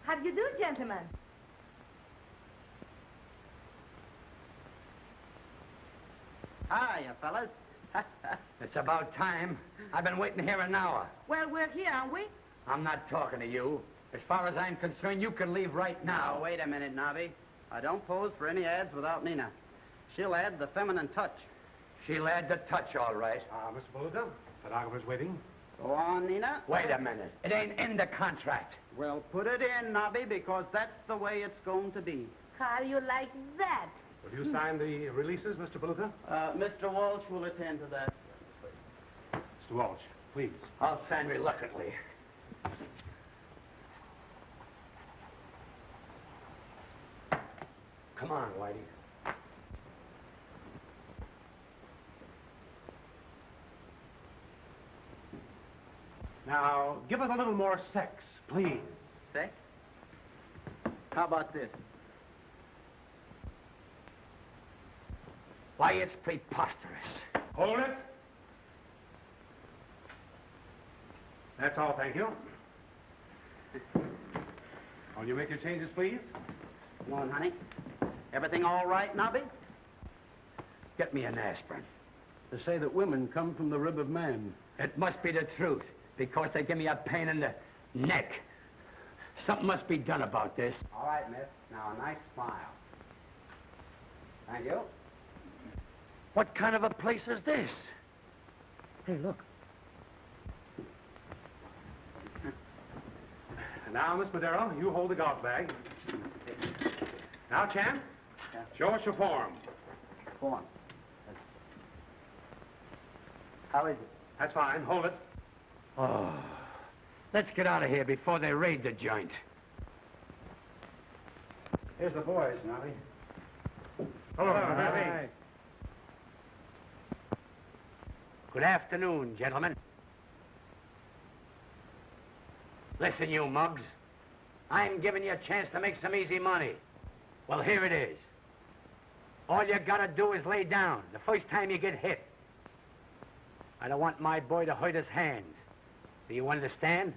How do you do, gentlemen? Hiya, fellas. It's about time. I've been waiting here an hour. Well, we're here, aren't we? I'm not talking to you. As far as I'm concerned, you can leave right now. Wait a minute, Knobby. I don't pose for any ads without Nina. She'll add the feminine touch. She'll add the touch, all right. Mr. Palooka, photographer's waiting. Go on, Nina. Wait a minute. It ain't in the contract. Well, put it in, Knobby, because that's the way it's going to be. How do you like that? Will you sign the releases, Mr. Palooka? Mr. Walsh will attend to that. Mr. Walsh, please. I'll sign reluctantly. Come on, Whitey. Now, give us a little more sex, please. Sex? How about this? Why, it's preposterous. Hold it. That's all, thank you. Will you make your changes, please? Come on, honey. Everything all right, Knobby? Get me an aspirin. They say that women come from the rib of man. It must be the truth, because they give me a pain in the neck. Something must be done about this. All right, miss. Now, a nice smile. Thank you. What kind of a place is this? Hey, look. Now, Miss Madero, you hold the golf bag. Now, champ, show us your form. Form. How is it? That's fine. Hold it. Oh, let's get out of here before they raid the joint. Here's the boys, Knobby. Hello, Knobby. Good afternoon, gentlemen. Listen, you mugs. I'm giving you a chance to make some easy money. Well, here it is. All you gotta do is lay down the first time you get hit. I don't want my boy to hurt his hands. Do you understand?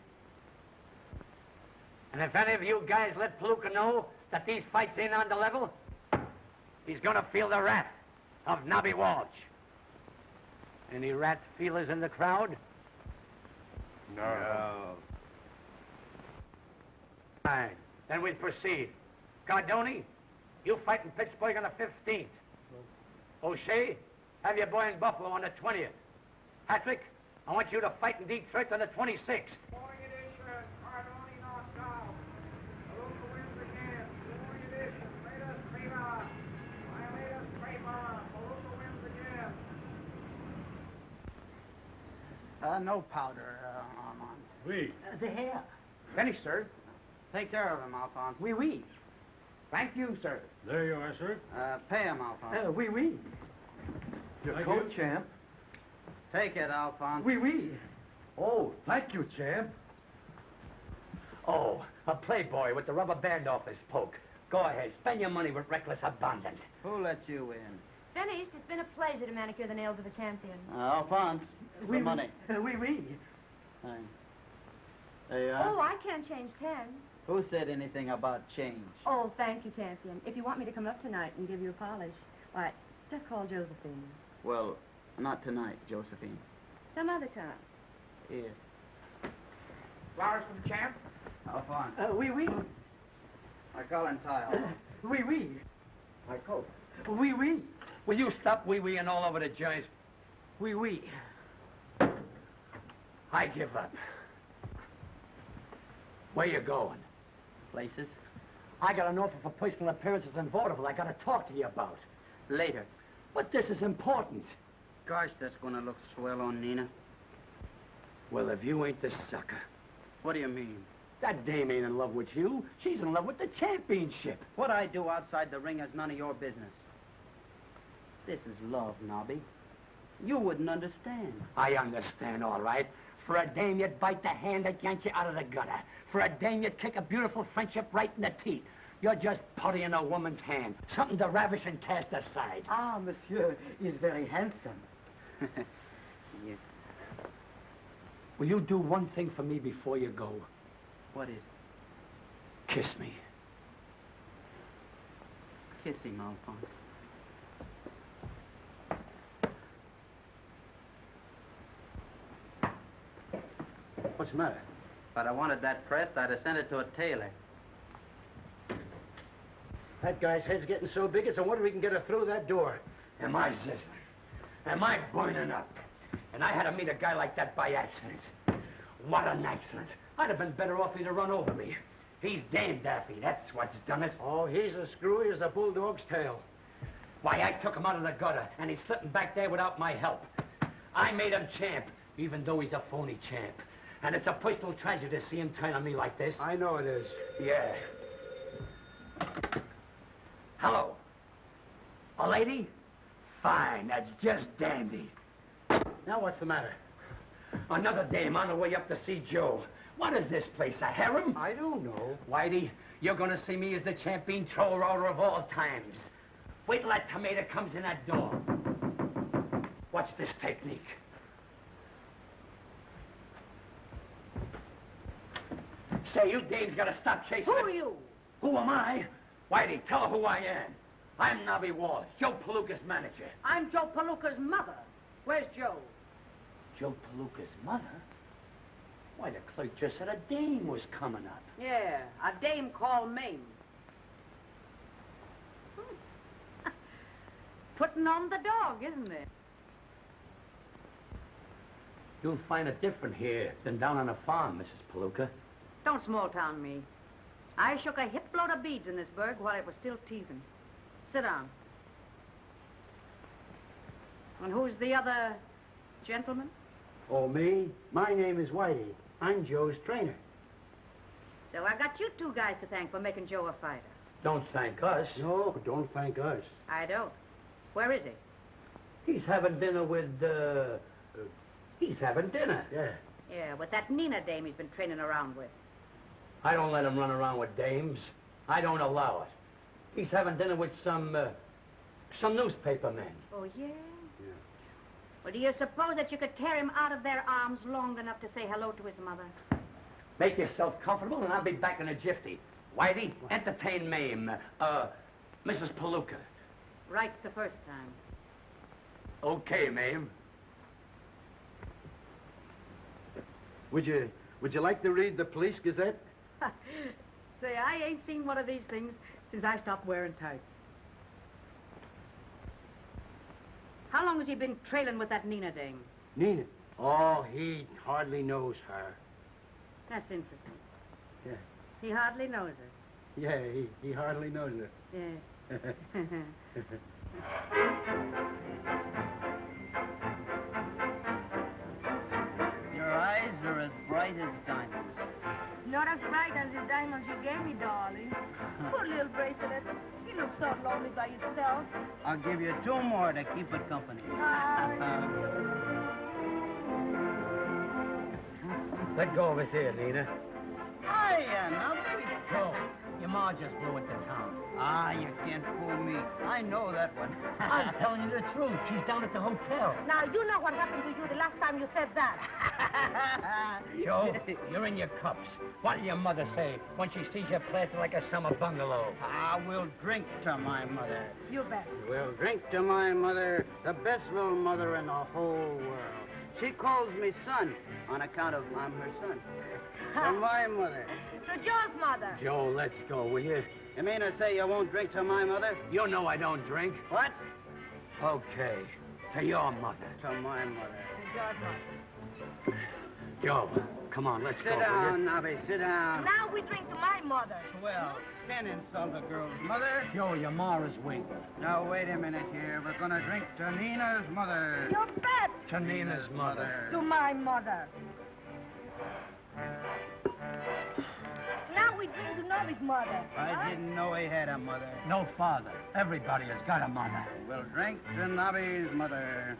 And if any of you guys let Palooka know that these fights ain't on the level, he's gonna feel the wrath of Knobby Walsh. Any rat feelers in the crowd? No. Fine. Then we'll proceed. Cardoni, you fight in Pittsburgh on the 15th. O'Shea, have your boy in Buffalo on the 20th. Patrick, I want you to fight in Detroit on the 26th. No powder, Armand. Oui. The hair. Finished, sir. Take care of him, Alphonse. Oui, oui. Thank you, sir. There you are, sir. Pay him, Alphonse. Oui, oui. Your coat, champ. Take it, Alphonse. Oui, oui. Oh, thank you, champ. Oh, a playboy with the rubber band off his poke. Go ahead, spend your money with reckless abandon. Who let you in? Finished. It's been a pleasure to manicure the nails of the champion. Alphonse, Oui, the money. Oui, oui. There you are. Oh, I can't change 10. Who said anything about change? Oh, thank you, champion. If you want me to come up tonight and give you a polish, why, just call Josephine. Well, not tonight, Josephine. Some other time. Here. Flowers from the champ? Alphonse. Oui, oui. My collar tie. Oui, oui. My coat. Oui, oui. Will you stop wee-weeing all over the joint? Oui, oui. I give up. Where you going? Places. I got an offer for personal appearances in vaudeville I got to talk to you about. Later. But this is important. Gosh, that's gonna look swell on Nina. Well, if you ain't the sucker. What do you mean? That dame ain't in love with you. She's in love with the championship. What I do outside the ring is none of your business. This is love, Knobby. You wouldn't understand. I understand, all right. For a dame, you'd bite the hand that yanked you out of the gutter. For a dame, you'd kick a beautiful friendship right in the teeth. You're just putty in a woman's hand. Something to ravish and cast aside. Ah, monsieur is very handsome. Yes. Will you do one thing for me before you go? What is? Kiss me. Kiss him, Alphonse. What's the matter? If I'd have wanted that pressed, I'd have sent it to a tailor. That guy's head's getting so big, it's a wonder we can get her through that door. Am I sizzling? Am I burning up? And I had to meet a guy like that by accident. What an accident. I'd have been better off he'd have run over me. He's damn daffy, that's what's done it. Oh, he's as screwy as a bulldog's tail. Why, I took him out of the gutter, and he's slipping back there without my help. I made him champ, even though he's a phony champ. And it's a personal tragedy to see him turn on me like this. I know it is. Yeah. Hello. A lady? Fine, that's just dandy. Now, what's the matter? Another dame on the way up to see Joe. What is this place, a harem? I don't know. Whitey, you're gonna see me as the champion troll roller of all times. Wait till that tomato comes in that door. Watch this technique. Say, you dames gotta stop chasing Who are you? Who am I? Whitey, tell her who I am. I'm Knobby Walsh, Joe Palooka's manager. I'm Joe Palooka's mother. Where's Joe? Joe Palooka's mother? Why, the clerk just said a dame was coming up. Yeah, a dame called Mayme. Putting on the dog, isn't it? You'll find it different here than down on the farm, Mrs. Palooka. Don't small-town me. I shook a hip load of beads in this burg while it was still teething. Sit down. And who's the other gentleman? Oh, me? My name is Whitey. I'm Joe's trainer. So I got you two guys to thank for making Joe a fighter. Don't thank us. No, don't thank us. I don't. Where is he? He's having dinner with, he's having dinner. Yeah. Yeah, with that Nina dame he's been training around with. I don't let him run around with dames. I don't allow it. He's having dinner with some newspaper men. Oh, yeah? Yeah. Well, do you suppose that you could tear him out of their arms long enough to say hello to his mother? Make yourself comfortable, and I'll be back in a jiffy. Whitey, entertain Mayme, Mrs. Palooka. Right the first time. Okay, Mayme. Would you like to read the Police Gazette? Say, I ain't seen one of these things since I stopped wearing tights. How long has he been trailing with that Nina dame? Nina? Oh, he hardly knows her. That's interesting. Yeah. He hardly knows her. Yeah, he hardly knows her. Yeah. Your eyes are as bright as diamonds. Not as bright as the diamonds you gave me, darling. Poor little bracelet. You look so lonely by yourself. I'll give you 2 more to keep it company. Let go of his ear, Nina. Hiya, now baby. Joe, your ma just blew into town. Ah, you can't fool me. I know that one. I'm telling you the truth. She's down at the hotel. Now, you know what happened to you the last time you said that. Joe, you're in your cups. What will your mother say when she sees you planted like a summer bungalow? I will drink to my mother. You bet. We'll drink to my mother, the best little mother in the whole world. She calls me son on account of I'm her son. To my mother. To Joe's mother. Joe, let's go, will you? You mean to say you won't drink to my mother? You know I don't drink. What? Okay. To your mother. To my mother. To Joe's mother. Joe, come on, let's go. Sit down, Nobby, sit down. Now we drink to my mother. Well, can't insult a girl's mother. Joe, your ma is waiting. Now, wait a minute here. We're gonna drink to Nina's mother. You bet. To Nina's mother. To my mother. Now we drink to Knobby's mother. I didn't know he had a mother. No father. Everybody has got a mother. We'll drink to Nobby's mother.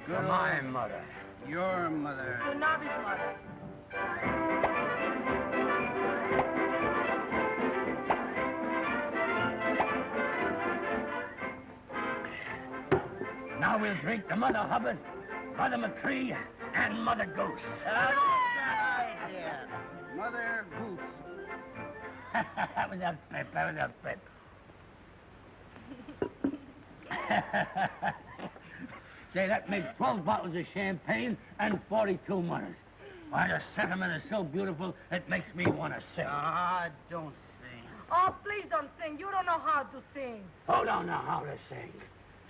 To my mother. Your mother. To Knobby's mother. Now we'll drink to Mother Hubbard, Mother McCree, and Mother Goose. Yeah. Mother Goose. That was a pip, that was a pip. Say, that makes 12 bottles of champagne and 42 mothers. Why, the sentiment is so beautiful, it makes me want to sing. Ah, don't sing. Oh, please don't sing. You don't know how to sing. Who don't know how to sing?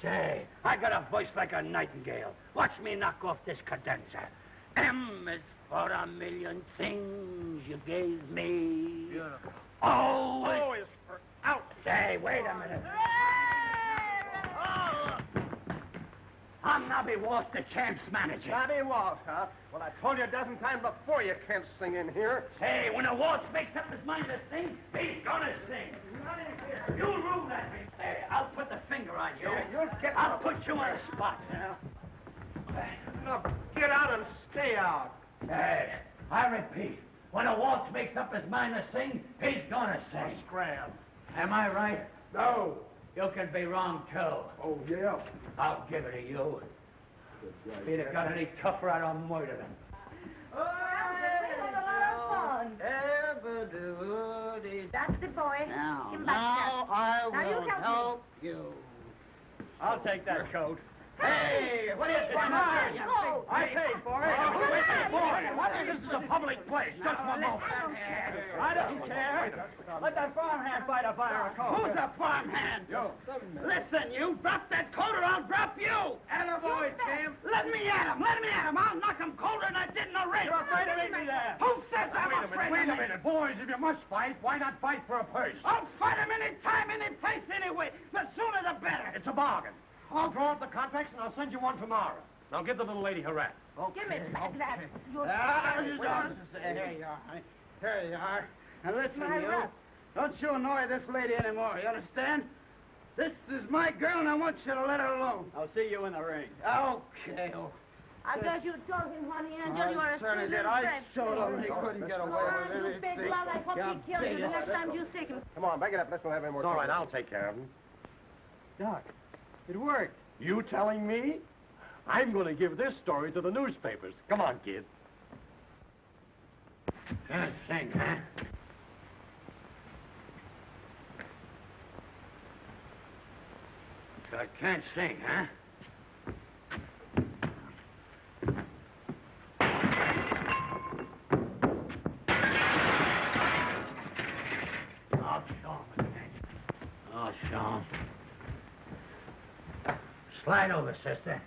Say, I got a voice like a nightingale. Watch me knock off this cadenza. M is for a million things you gave me. Beautiful. O is for out. Say, wait a minute. Oh. I'm Knobby Walsh, the champ's manager. Knobby Walsh, huh? Well, I told you a dozen times before you can't sing in here. Say, when a Walsh makes up his mind to sing, he's gonna sing. You rule that me. Hey, I'll put the finger on you. You'll get... I'll put you on a spot. Now, get out and stay out. Hey, I repeat, when a Walsh makes up his mind to sing, he's gonna sing. Scram. Am I right? No. You can be wrong, too. Oh, yeah. I'll give it to you. If he'd have got any tougher, I'd have murdered him. That's the boy. Now, Give him back now there. I Now you will help help you. I'll take that coat. Hey, what is it? Come on, go. I paid for it. Who is it? What is this? This is a public place. Just one moment. I don't care. Let that farmhand fight a fire a coat. Who's a farmhand? Yo. Listen, you. Drop that coat or I'll drop you. Attaboy, Sam. Let me at him. Let me at him. I'll knock him colder than I did in the ring. You're afraid to meet me there. Who says I'm afraid Wait of a him? minute. Boys, if you must fight, why not fight for a purse? I'll fight him any time, any place, anyway. The sooner the better. It's a bargain. I'll draw up the contracts and I'll send you one tomorrow. Now give the little lady her rat. Give me that. You're Here you are, honey. Here you are. Now listen, My you. rat. Don't you annoy this lady anymore, you understand? This is my girl and I want you to let her alone. I'll see you in the ring. Okay. I guess you told him, honey, Angel, you are a certainly sweet did. little I friend. showed him he couldn't get away with You big anything. love, I hope he kills you the next time you sick him. Come on, back it up. Let's not have any more All trouble. right, I'll take care of him. Doc, it worked. You telling me? I'm going to give this story to the newspapers. Come on, kid. Can't sing, huh? So I can't sing, huh? I'll show him again. I'll show him. Slide over, sister.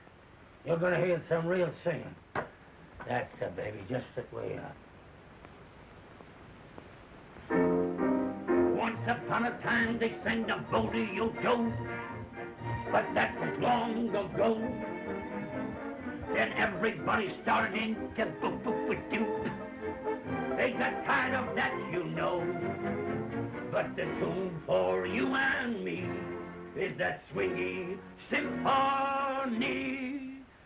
You're gonna hear some real singing. That's it, baby. Just sit where you are. Once upon a time, they sang a rodeo Joe, but that was long ago. Then everybody started in to boop with you. They got tired of that, you know. But the tune for you and me is that swingy symphony.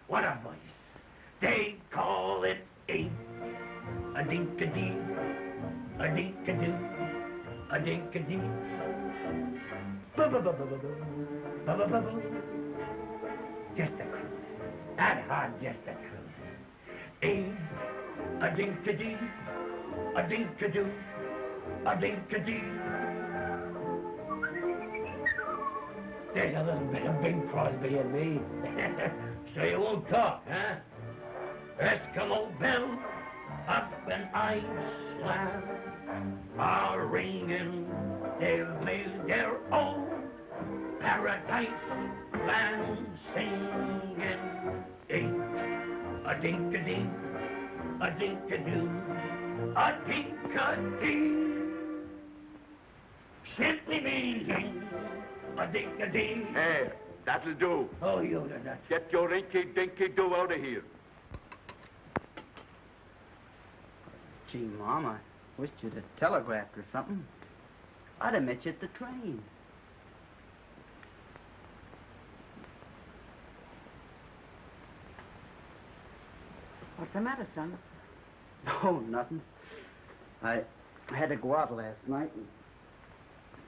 What a voice. They call it a dink-a-dee, a dink-a-doo, a dink-a-dee. Ba-ba-ba-ba-ba-ba, just a cruise. That hard, just a cruise. A dink-a-dee, a dink-a-doo, a dink-a-dee. There's a little bit of Bing Crosby in me. So you won't talk, huh? Eskimo bells up in Iceland are ringing. They've made their own paradise land singing. A dink-a-dee, a dink-a-doo, a dink-a-dee. Simply meaning a dink-a-dee. Hey, that'll do. Oh, you the nuts. Get your inky-dinky-do out of here. Gee, Mom, I wished you'd have telegraphed or something. I'd have met you at the train. What's the matter, son? Oh, nothing. I had to go out last night, and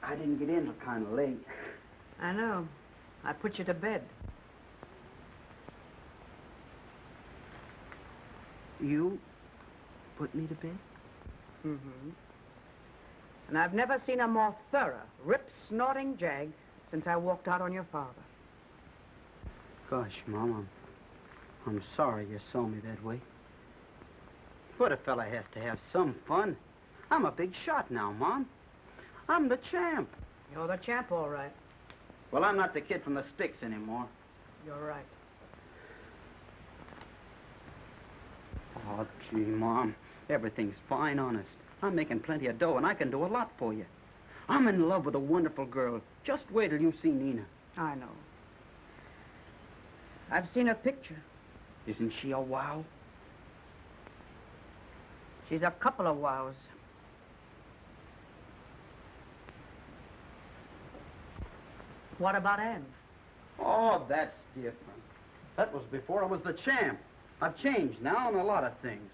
I didn't get in till kind of late. I know. I put you to bed. You put me to bed? Mm-hmm. And I've never seen a more thorough, rip-snorting jag since I walked out on your father. Gosh, Mom, I'm sorry you saw me that way. But a fella has to have some fun. I'm a big shot now, Mom. I'm the champ. You're the champ, all right. Well, I'm not the kid from the sticks anymore. You're right. Oh, gee, Mom, everything's fine, honest. I'm making plenty of dough, and I can do a lot for you. I'm in love with a wonderful girl. Just wait till you see Nina. I know. I've seen her picture. Isn't she a wow? She's a couple of wows. What about Anne? Oh, that's different. That was before I was the champ. I've changed now on a lot of things.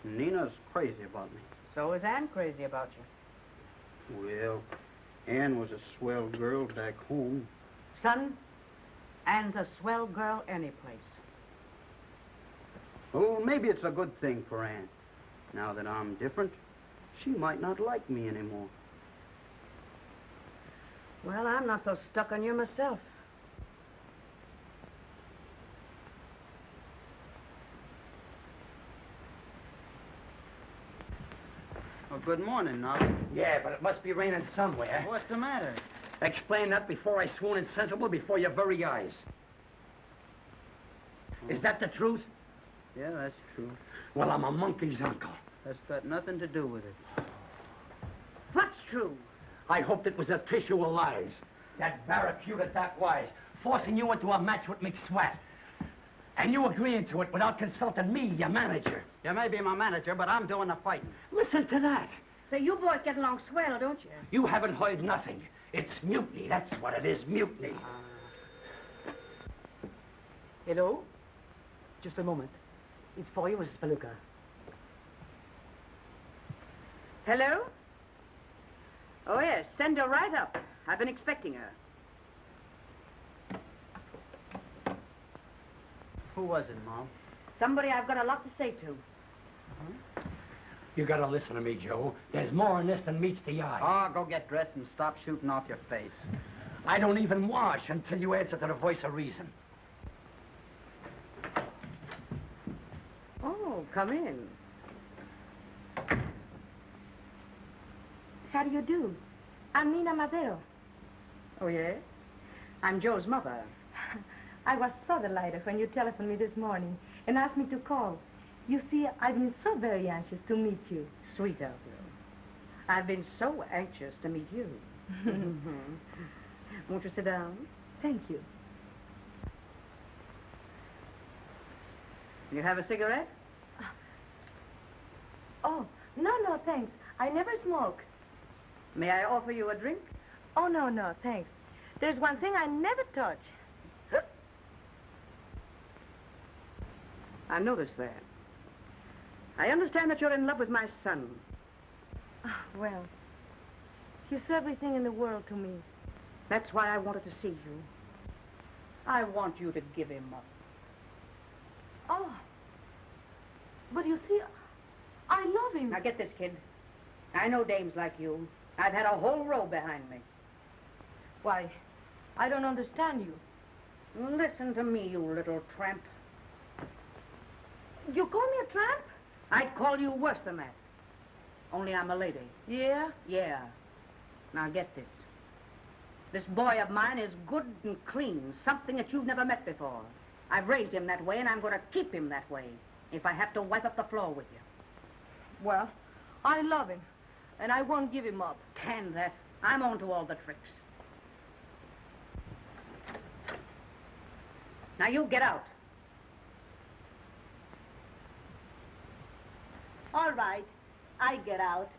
Nina's crazy about me. So is Anne crazy about you? Well, Anne was a swell girl back home. Son, Anne's a swell girl any place. Oh, maybe it's a good thing for Anne. Now that I'm different, she might not like me anymore. Well, I'm not so stuck on you myself. Well, good morning, Knobby. Yeah, but it must be raining somewhere. What's the matter? Explain that before I swoon insensible before your very eyes. Is that the truth? Yeah, that's true. Well, I'm a monkey's uncle. That's got nothing to do with it. What's true? I hoped it was a tissue of lies. That barracuda that wise, forcing you into a match with McSwatt. And you agreeing to it without consulting me, your manager. You may be my manager, but I'm doing the fighting. Listen to that. Say, you boys get along swell, don't you? You haven't heard nothing. It's mutiny, that's what it is, mutiny. Hello? Just a moment. It's for you, Mrs. Palooka. Hello? Oh, yes. Send her right up. I've been expecting her. Who was it, Mom? Somebody I've got a lot to say to. You gotta listen to me, Joe. There's more in this than meets the eye. Oh, go get dressed and stop shooting off your face. I don't even wash until you answer to the voice of reason. Oh, come in. How do you do? I'm Nina Madero. Oh, yes? I'm Joe's mother. I was so delighted when you telephoned me this morning and asked me to call. You see, I've been so very anxious to meet you. Sweet of you. I've been so anxious to meet you. Won't you sit down? Thank you. You have a cigarette? Oh, no, thanks. I never smoke. May I offer you a drink? Oh, no, thanks. There's one thing I never touch. I noticed that. I understand that you're in love with my son. Well, he's everything in the world to me. That's why I wanted to see you. I want you to give him up. Oh. But you see, I love him. Now get this, kid. I know dames like you. I've had a whole row behind me. Why, I don't understand you. Listen to me, you little tramp. You call me a tramp? I'd call you worse than that. Only I'm a lady. Yeah? Yeah. Now get this. This boy of mine is good and clean, something that you've never met before. I've raised him that way, and I'm going to keep him that way, if I have to wipe up the floor with you. Well, I love him, and I won't give him up. Can that? I'm on to all the tricks. Now you get out. All right, I get out.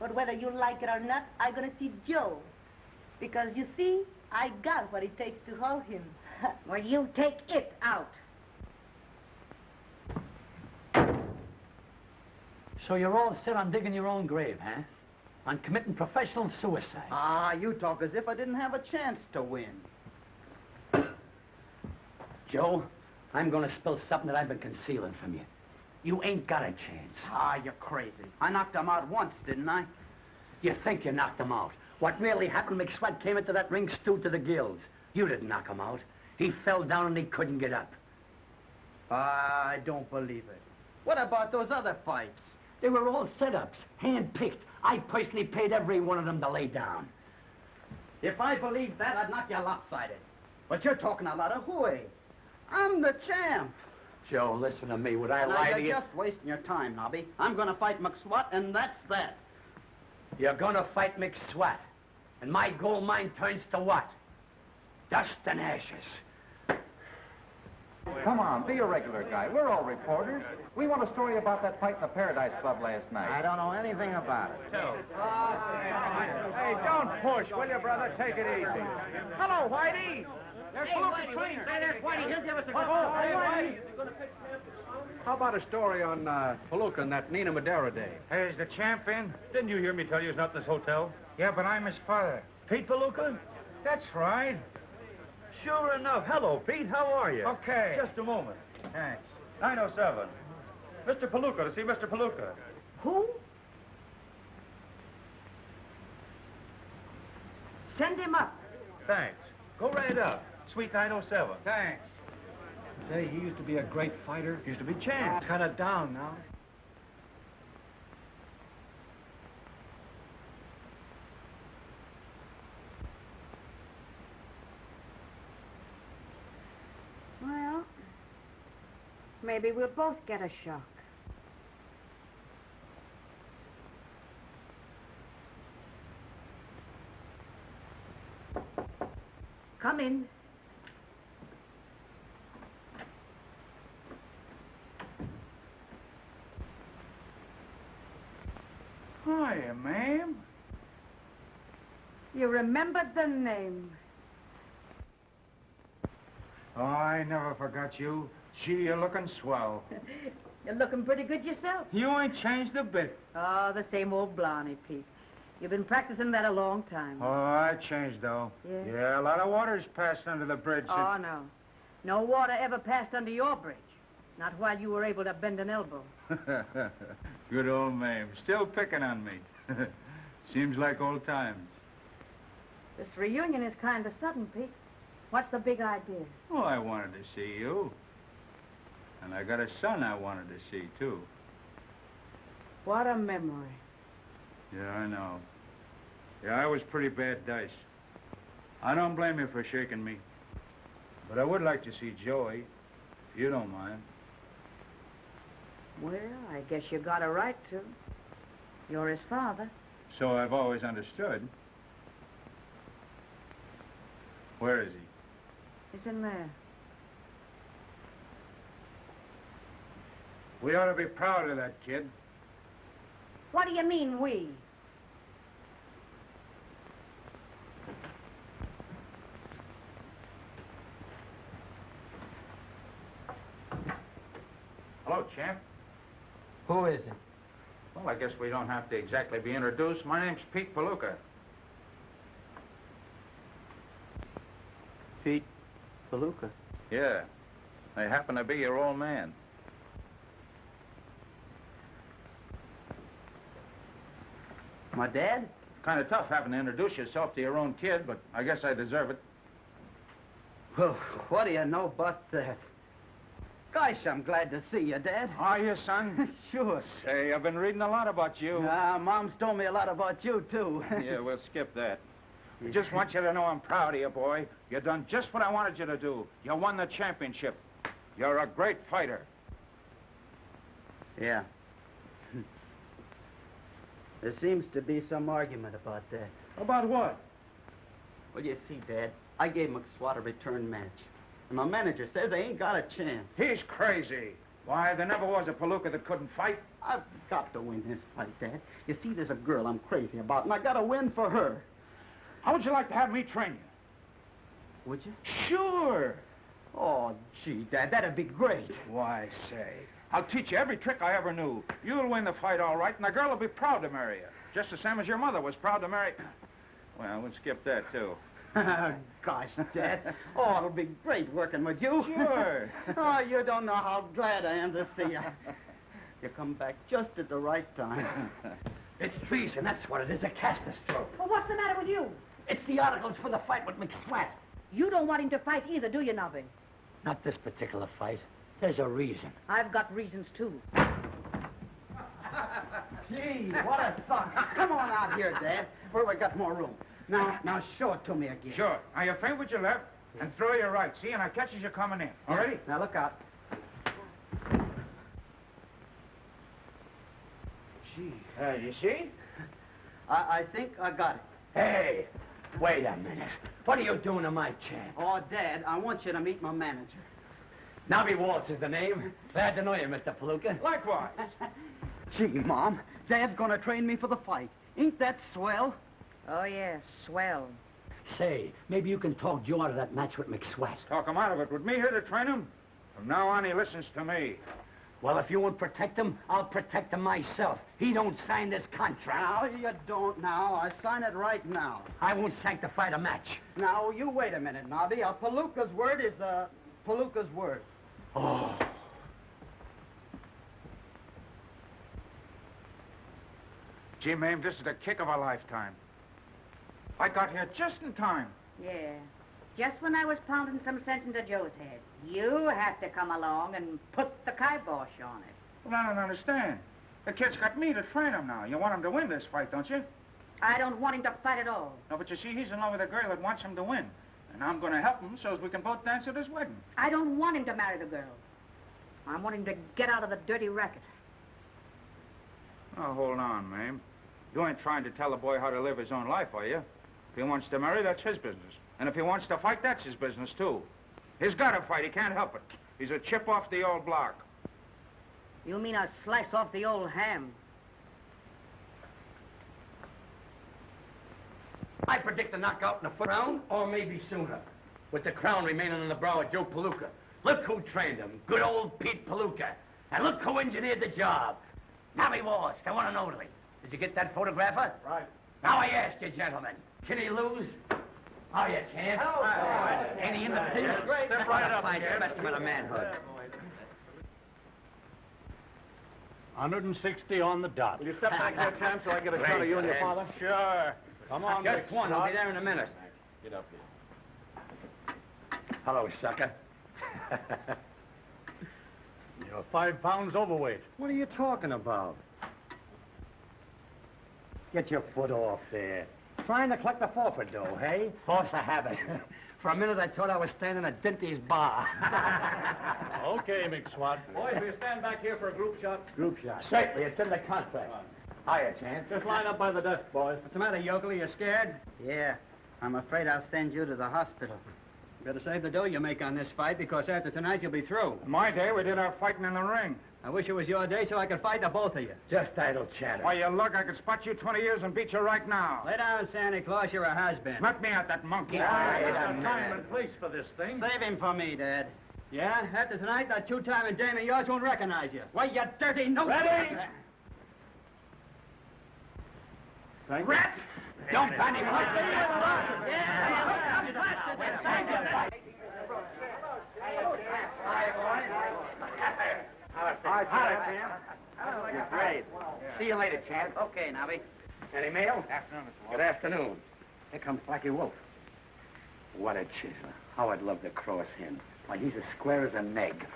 But whether you like it or not, I'm going to see Joe. Because, you see, I got what it takes to hold him. Well, you take it out. So you're all set on digging your own grave, huh? On committing professional suicide. Ah, you talk as if I didn't have a chance to win. Joe, I'm going to spill something that I've been concealing from you. You ain't got a chance. Ah, you're crazy. I knocked him out once, didn't I? You think you knocked him out. What really happened, McSwatt came into that ring stewed to the gills. You didn't knock him out. He fell down and he couldn't get up. I don't believe it. What about those other fights? They were all setups, hand-picked. I personally paid every one of them to lay down. If I believed that, I'd knock you lopsided. But you're talking a lot of hooey. I'm the champ. Joe, listen to me. Would I Now, lie to you? you're just wasting your time, Knobby. I'm going to fight McSwatt, and that's that. You're going to fight McSwatt. And my gold mine turns to what? Dust and ashes. Come on, be a regular guy. We're all reporters. We want a story about that fight in the Paradise Club last night. I don't know anything about it. Hey, don't push, will you, brother? Take it easy. Hello, Whitey. There's Palooka Twins. Hey, there's Whitey. He'll give us a good Hey, Whitey. How about a story on Palooka and that Nina Madero day? Hey, is the champ in? Didn't you hear me tell you he's not in this hotel? Yeah, but I'm his father. Pete Palooka? That's right. Sure enough. Hello, Pete. How are you? Okay. Just a moment. Thanks. 907. Mr. Palooka, to see Mr. Palooka. Who? Send him up. Thanks. Go right up. Suite 907. Thanks. Say, he used to be a great fighter. He used to be champ. Kind of down now. Well, maybe we'll both get a shock. Come in. Hiya, ma'am. You remembered the name. Oh, I never forgot you. Gee, you're looking swell. You're looking pretty good yourself. You ain't changed a bit. Oh, the same old Blarney, Pete. You've been practicing that a long time. Oh, I changed, though. Yeah? Yeah, a lot of water's passed under the bridge. Oh, no. No water ever passed under your bridge. Not while you were able to bend an elbow. Good old Mayme. Still picking on me. Seems like old times. This reunion is kind of sudden, Pete. What's the big idea? Oh, I wanted to see you. And I got a son I wanted to see, too. What a memory. Yeah, I know. Yeah, I was pretty bad dice. I don't blame you for shaking me. But I would like to see Joey, if you don't mind. Well, I guess you got a right to. You're his father. So I've always understood. Where is he? He's in there. We ought to be proud of that kid. What do you mean, we? Hello, champ. Who is it? Well, I guess we don't have to exactly be introduced. My name's Pete Palooka. Pete Palooka. Yeah. I happen to be your old man. My dad? Kind of tough having to introduce yourself to your own kid, but I guess I deserve it. Well, what do you know about that? Gosh, I'm glad to see you, Dad. Are you, son? Sure. Say, I've been reading a lot about you. Mom's told me a lot about you, too. Yeah, we'll skip that. I just want you to know I'm proud of you, boy. You done just what I wanted you to do. You won the championship. You're a great fighter. Yeah. There seems to be some argument about that. About what? Well, you see, Dad, I gave McSwatt a return match. And my manager says I ain't got a chance. He's crazy. Why, there never was a Palooka that couldn't fight. I've got to win this fight, Dad. You see, there's a girl I'm crazy about, and I got to win for her. How would you like to have me train you? Would you? Sure. Oh, gee, Dad, that'd be great. Why, say, I'll teach you every trick I ever knew. You'll win the fight all right, and the girl will be proud to marry you. Just the same as your mother was proud to marry... Well, we'll skip that, too. Gosh, Dad. Oh, it'll be great working with you. Sure. Oh, you don't know how glad I am to see you. You come back just at the right time. It's treason, that's what it is, a caster stroke. Well, what's the matter with you? It's the articles for the fight with McSwatt. You don't want him to fight either, do you, Knobby? Not this particular fight. There's a reason. I've got reasons, too. Gee, what a thought. Come on out here, Dad, where we got more room. Now show it to me again. Sure. Now, you feint with your left and throw your right, see? And I catches you coming in. All ready? Now, look out. Gee, you see? I think I got it. Hey, wait a minute. What are you doing to my champ? Oh, Dad, I want you to meet my manager. Knobby Walsh is the name. Glad to know you, Mr. Palooka. Likewise. Gee, Mom, Dad's gonna train me for the fight. Ain't that swell? Oh, yeah, swell. Say, maybe you can talk Joe out of that match with McSwatt. Talk him out of it. With me here to train him? From now on, he listens to me. Well, if you won't protect him, I'll protect him myself. He don't sign this contract. Now, you don't now. I sign it right now. I won't sanctify the match. Now, you wait a minute, Knobby. A Palooka's word is a Palooka's word. Oh. Gee, Mayme, this is the kick of a lifetime. I got here just in time. Yeah. Just when I was pounding some sense into Joe's head. You have to come along and put the kibosh on it. Well, I don't understand. The kid's got me to train him now. You want him to win this fight, don't you? I don't want him to fight at all. No, but you see, he's in love with a girl that wants him to win. And I'm going to help him so as we can both dance at his wedding. I don't want him to marry the girl. I want him to get out of the dirty racket. Oh, hold on, Mayme. You ain't trying to tell a boy how to live his own life, are you? If he wants to marry, that's his business. And if he wants to fight, that's his business, too. He's got to fight. He can't help it. He's a chip off the old block. You mean a slice off the old ham? I predict a knockout in the first round, or maybe sooner. With the crown remaining on the brow of Joe Palooka. Look who trained him. Good old Pete Palooka. And look who engineered the job. Knobby Walsh, the one and only. Did you get that photographer? Right. Now I ask you, gentlemen. Can he lose? How you, champ? Hello, Any independence? Step right up, Fine champ. specimen of manhood. 160 on the dot. Will you step back there, champ, so I get a shot of you and your father? Sure. Come on, Just one. I'll be there in a minute. Get up here. Hello, sucker. You're 5 pounds overweight. What are you talking about? Get your foot off there. trying to collect the forfeit dough, hey? Force of habit. For a minute, I thought I was standing at Dinty's bar. Okay, McSwatt. Boys, will you stand back here for a group shot? Group shot. Certainly, it's in the contract. Hiya, Chance. Just line up by the desk, boys. What's the matter, yokel? You scared? Yeah. I'm afraid I'll send you to the hospital. You better save the dough you make on this fight, because after tonight you'll be through. In my day, we did our fighting in the ring. I wish it was your day so I could fight the both of you. Just idle chatter. Why, you look, I could spot you 20 years and beat you right now. Lay down, Santa Claus. You're a has-been. Let me out, that monkey. Time and place for this thing. Save him for me, Dad. Yeah? After tonight, that two-timing dame of yours won't recognize you. Why, you dirty no... Ready? Thank you. Rat! Don't panic. You're great. See you later, Chance. Okay, Knobby. Any mail? Afternoon, Mr. Good afternoon. Here comes Blackie Wolf. What a chiseler. How I'd love to cross him. Why, he's as square as an egg.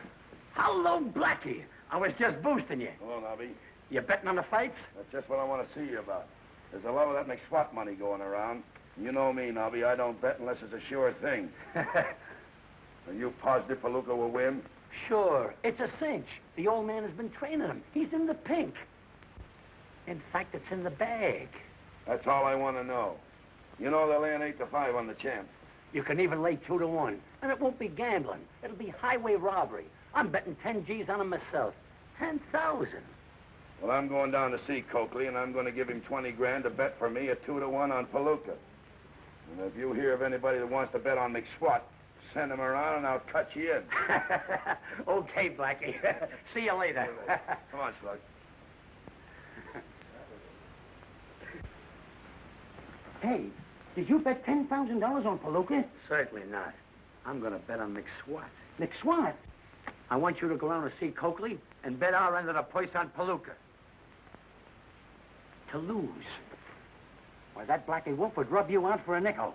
Hello, Blackie. I was just boosting you. Hello, Knobby. You betting on the fights? That's just what I want to see you about. There's a lot of that McSwatt money going around. You know me, Knobby. I don't bet unless it's a sure thing. Are you positive Palooka will win? Sure. It's a cinch. The old man has been training him. He's in the pink. In fact, it's in the bag. That's all I want to know. You know they're laying 8-5 on the champ. You can even lay 2-1. And it won't be gambling. It'll be highway robbery. I'm betting 10 G's on him myself. 10,000. Well, I'm going down to see Coakley, and I'm going to give him 20 grand to bet for me at 2-1 on Palooka. And if you hear of anybody that wants to bet on McSwatt, send him around and I'll cut you in. Okay, Blackie. See you later. Come on, Slug. Hey, did you bet $10,000 on Palooka? Certainly not. I'm going to bet on McSwatt. McSwatt? I want you to go around and see Coakley and bet our end of the purse on Palooka. To lose. Why, that Blackie Wolf would rub you out for a nickel.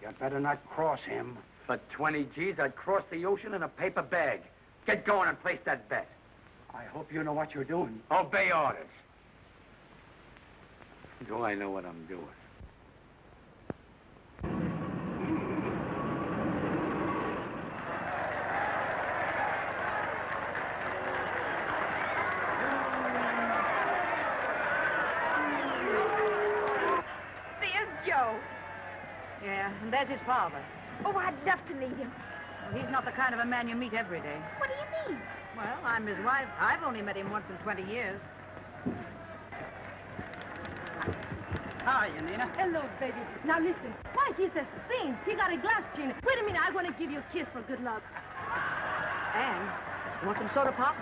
You'd better not cross him. For 20 G's, I'd cross the ocean in a paper bag. Get going and place that bet. I hope you know what you're doing. Obey orders. Do I know what I'm doing? Yeah, and there's his father. Oh, I'd love to meet him. Well, he's not the kind of a man you meet every day. What do you mean? Well, I'm his wife. I've only met him once in 20 years. How are you, Nina? Hello, baby. Now listen. Why, he's a saint. He got a glass chin. Wait a minute. I want to give you a kiss for good luck. And you want some soda pop?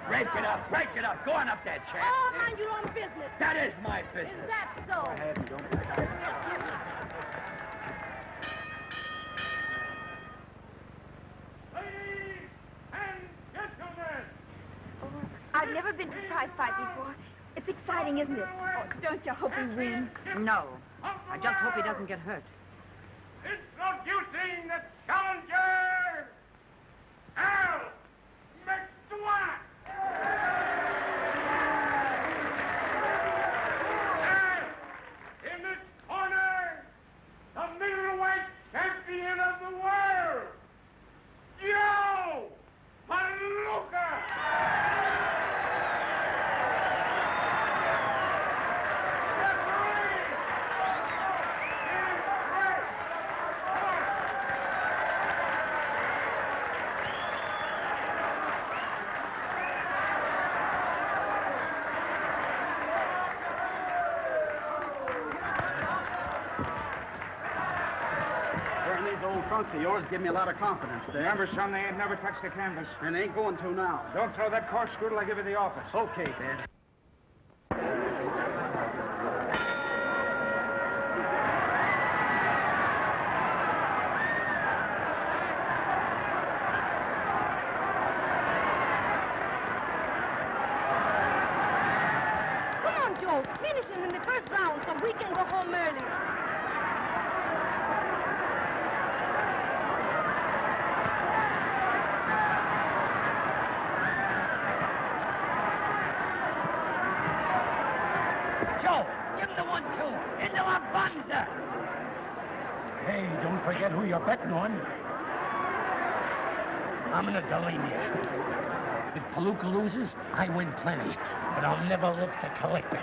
Break it up. Break it up. Go on up there, chap. Oh, mind your own business. That is my business. Is that so? Go ahead and don't back out. Ladies and gentlemen! I've never been to a prize fight before. It's exciting, isn't it? Oh, don't you hope he wins? No. I just hope he doesn't get hurt. Introducing the challenger, McSwatt! And in this corner, the middleweight champion of the world, Joe Palooka! Old trunks of yours give me a lot of confidence there. Remember, son, they ain't never touched the canvas. And they ain't going to now. Don't throw that corkscrew till I give you the office. Okay, Dad. Come on, Joe. Finish him in the first round so we can go home early. Hey, don't forget who you're betting on. I'm gonna delay you. If Palooka loses, I win plenty, but I'll never live to collect it.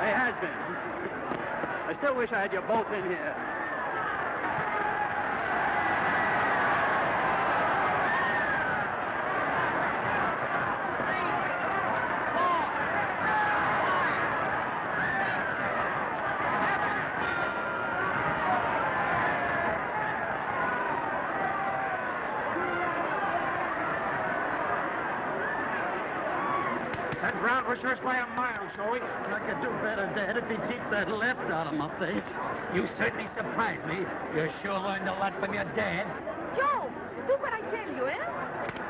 Hey, has-been. I still wish I had you both in here. That round was yours by a mile, Joey. I could do better, Dad, if he keeps that left out of my face. You certainly surprised me. You sure learned a lot from your dad. Joe, do what I tell you, eh?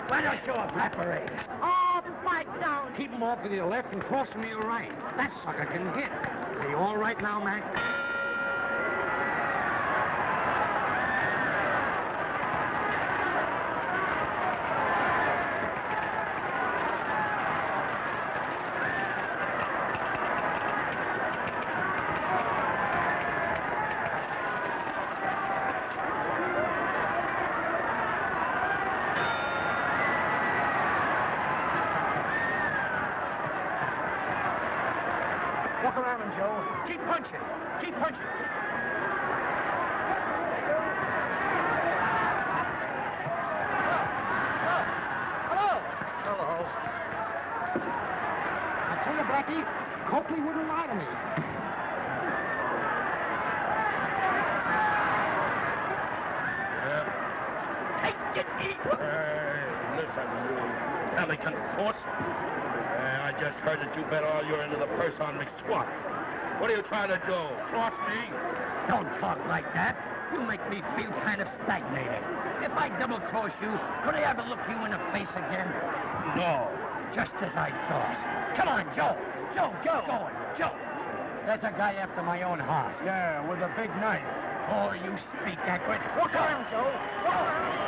Why don't you evaporate? Oh, pipe down. Keep him off with your left and cross him with your right. That sucker can hit. Are you all right now, Mac? Walk around him, Joe. Keep punching. Keep punching. Hello. I tell you, Blackie, Copley wouldn't lie to me. Listen, you pelican horse. I just heard that you bet all you're into the purse on McSwatt. What are you trying to do? Cross me? Don't talk like that. You make me feel kind of stagnated. If I double-cross you, could I ever look you in the face again? No. Just as I thought. Come on, Joe. Joe, get going. Joe. There's a guy after my own heart. Yeah, with a big knife. Oh, you speak accurate. Walk around, Joe. Walk around.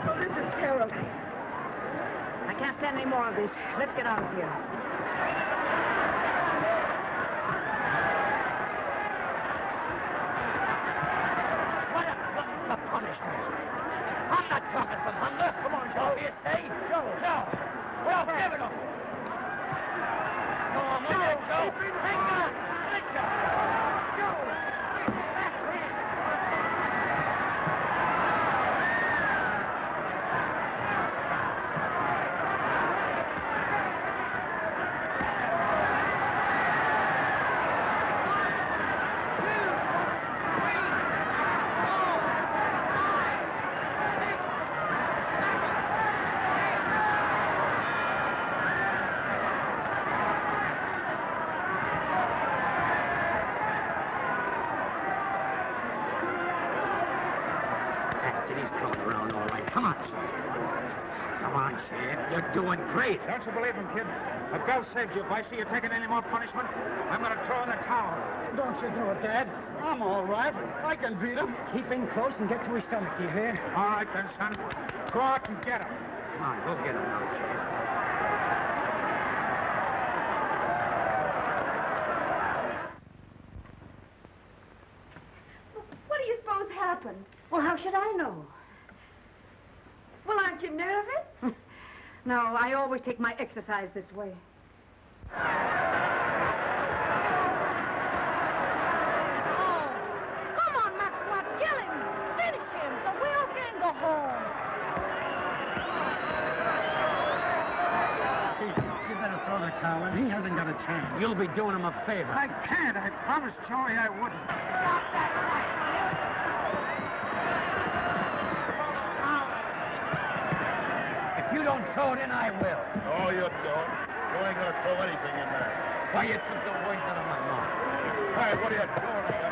Oh, this is terrible. I can't stand any more of this. Let's get out of here. What a punishment. I'm not talking from hunger. Come on, Joe. You say? Joe. Well, give it up. Go on, will you, Joe? Hang on. Let go. Joe. You're doing great. Don't you believe him, kid? The bell saved you. If I see you taking any more punishment, I'm going to throw in the towel. Don't you do it, Dad. I'm all right. I can beat him. Keep him close and get to his stomach, you hear? All right, then, son. Go out and get him. Come on, go get him now, Chad. What do you suppose happened? Well, how should I know? Well, aren't you nervous? No, I always take my exercise this way. Oh, come on, McSwatt, kill him. Finish him so we all can go home. You better throw the towel in. He hasn't got a chance. You'll be doing him a favor. I can't. I promised Joey I wouldn't. Stop that right now. If you don't throw it in, I will. No, you don't. You ain't gonna throw anything in there. Why, you took the words out of my mouth. Hey, what are you doing here?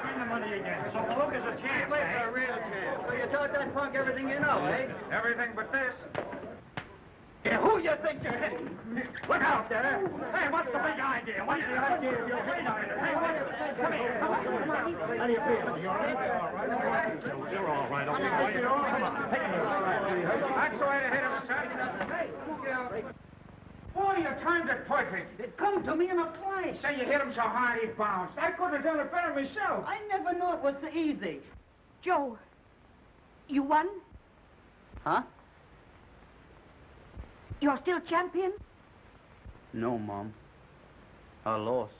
Bring the money again. So Palooka's a champ, eh? It's a real chance. So you taught that punk everything you know, eh? Everything but this. Yeah, who you think you're hitting? Look out there. Hey, what's the big idea? What's the idea of your big idea? Hey, come here. Come on. How do you feel? You all right? You're all right. Okay, boy. Come on. Take it. That's the way to hit him, son. Hey, boy, you timed it perfect. It come to me in a flash. Say you hit him so hard he bounced. I couldn't have done it better myself. I never knew it was so easy. Joe, you won? Huh? You're still champion? No, Mom. I lost.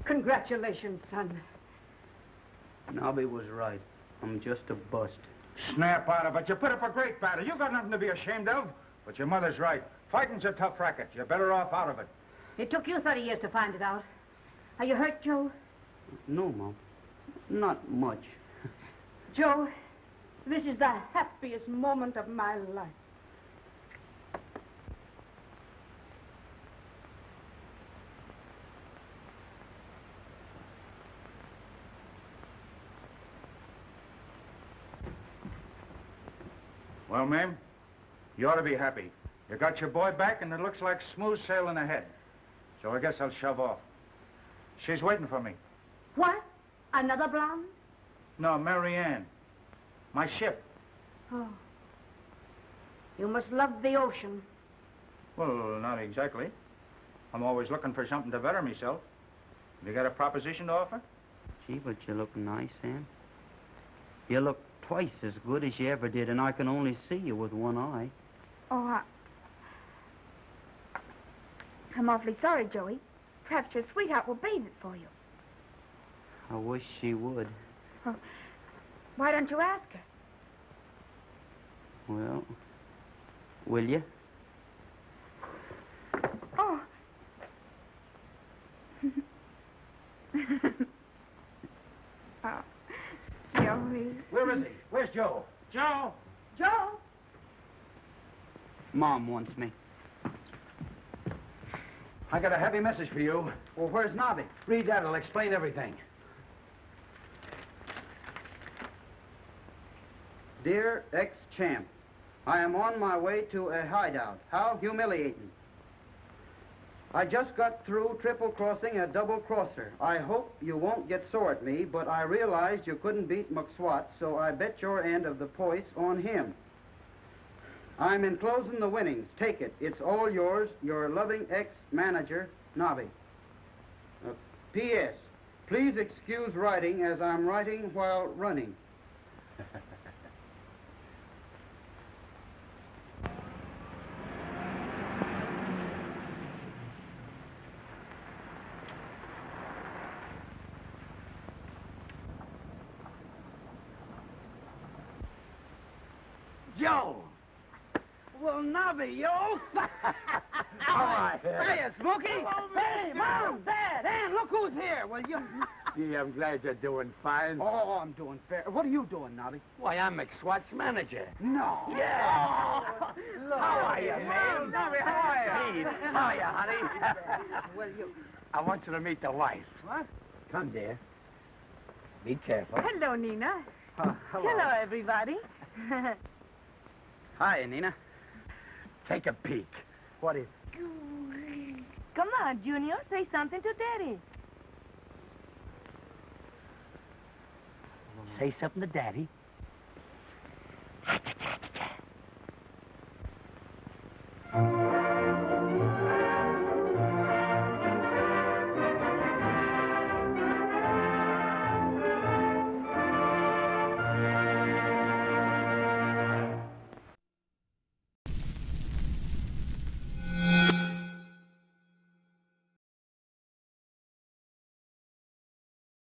Congratulations, son. Knobby was right. I'm just a bust. Snap out of it. You put up a great battle. You got nothing to be ashamed of. But your mother's right. Fighting's a tough racket. You're better off out of it. It took you 30 years to find it out. Are you hurt, Joe? No, Mom. Not much. Joe, this is the happiest moment of my life. Well, Mayme, you ought to be happy. You got your boy back, and it looks like smooth sailing ahead. So I guess I'll shove off. She's waiting for me. What? Another blonde? No, Mary Ann. My ship. Oh. You must love the ocean. Well, not exactly. I'm always looking for something to better myself. Have you got a proposition to offer? Gee, but you look nice, Ann. You look twice as good as you ever did, and I can only see you with one eye. Oh, I'm awfully sorry, Joey. Perhaps your sweetheart will bathe it for you. I wish she would. Oh, why don't you ask her? Well, will you? Oh. Oh, Joey. Where is he? Where's Joe? Joe! Joe? Mom wants me. I got a heavy message for you. Well, where's Knobby? Read that. It'll explain everything. Dear ex-champ, I am on my way to a hideout. How humiliating. I just got through triple-crossing a double-crosser. I hope you won't get sore at me, but I realized you couldn't beat McSwatt, so I bet your end of the poise on him. I'm enclosing the winnings. Take it. It's all yours. Your loving ex-manager, Knobby. P.S. Please excuse writing as I'm writing while running. Joe! Well, Knobby, yo! All right. Hiya, Smokey! Hey, Mom, Dad, Ann, look who's here. Well, you... Gee, I'm glad you're doing fine. Oh, I'm doing fair. What are you doing, Knobby? Why, I'm McSwatt's manager. No. Yeah. Look. How are you, man? Knobby, how are you? Hey, how are you, honey? Well, you... I want you to meet the wife. What? Come, dear. Be careful. Hello, Nina. Hello. Everybody. Hi, Nina. Take a peek. What is... Come on, Junior. Say something to Daddy. Say something to Daddy.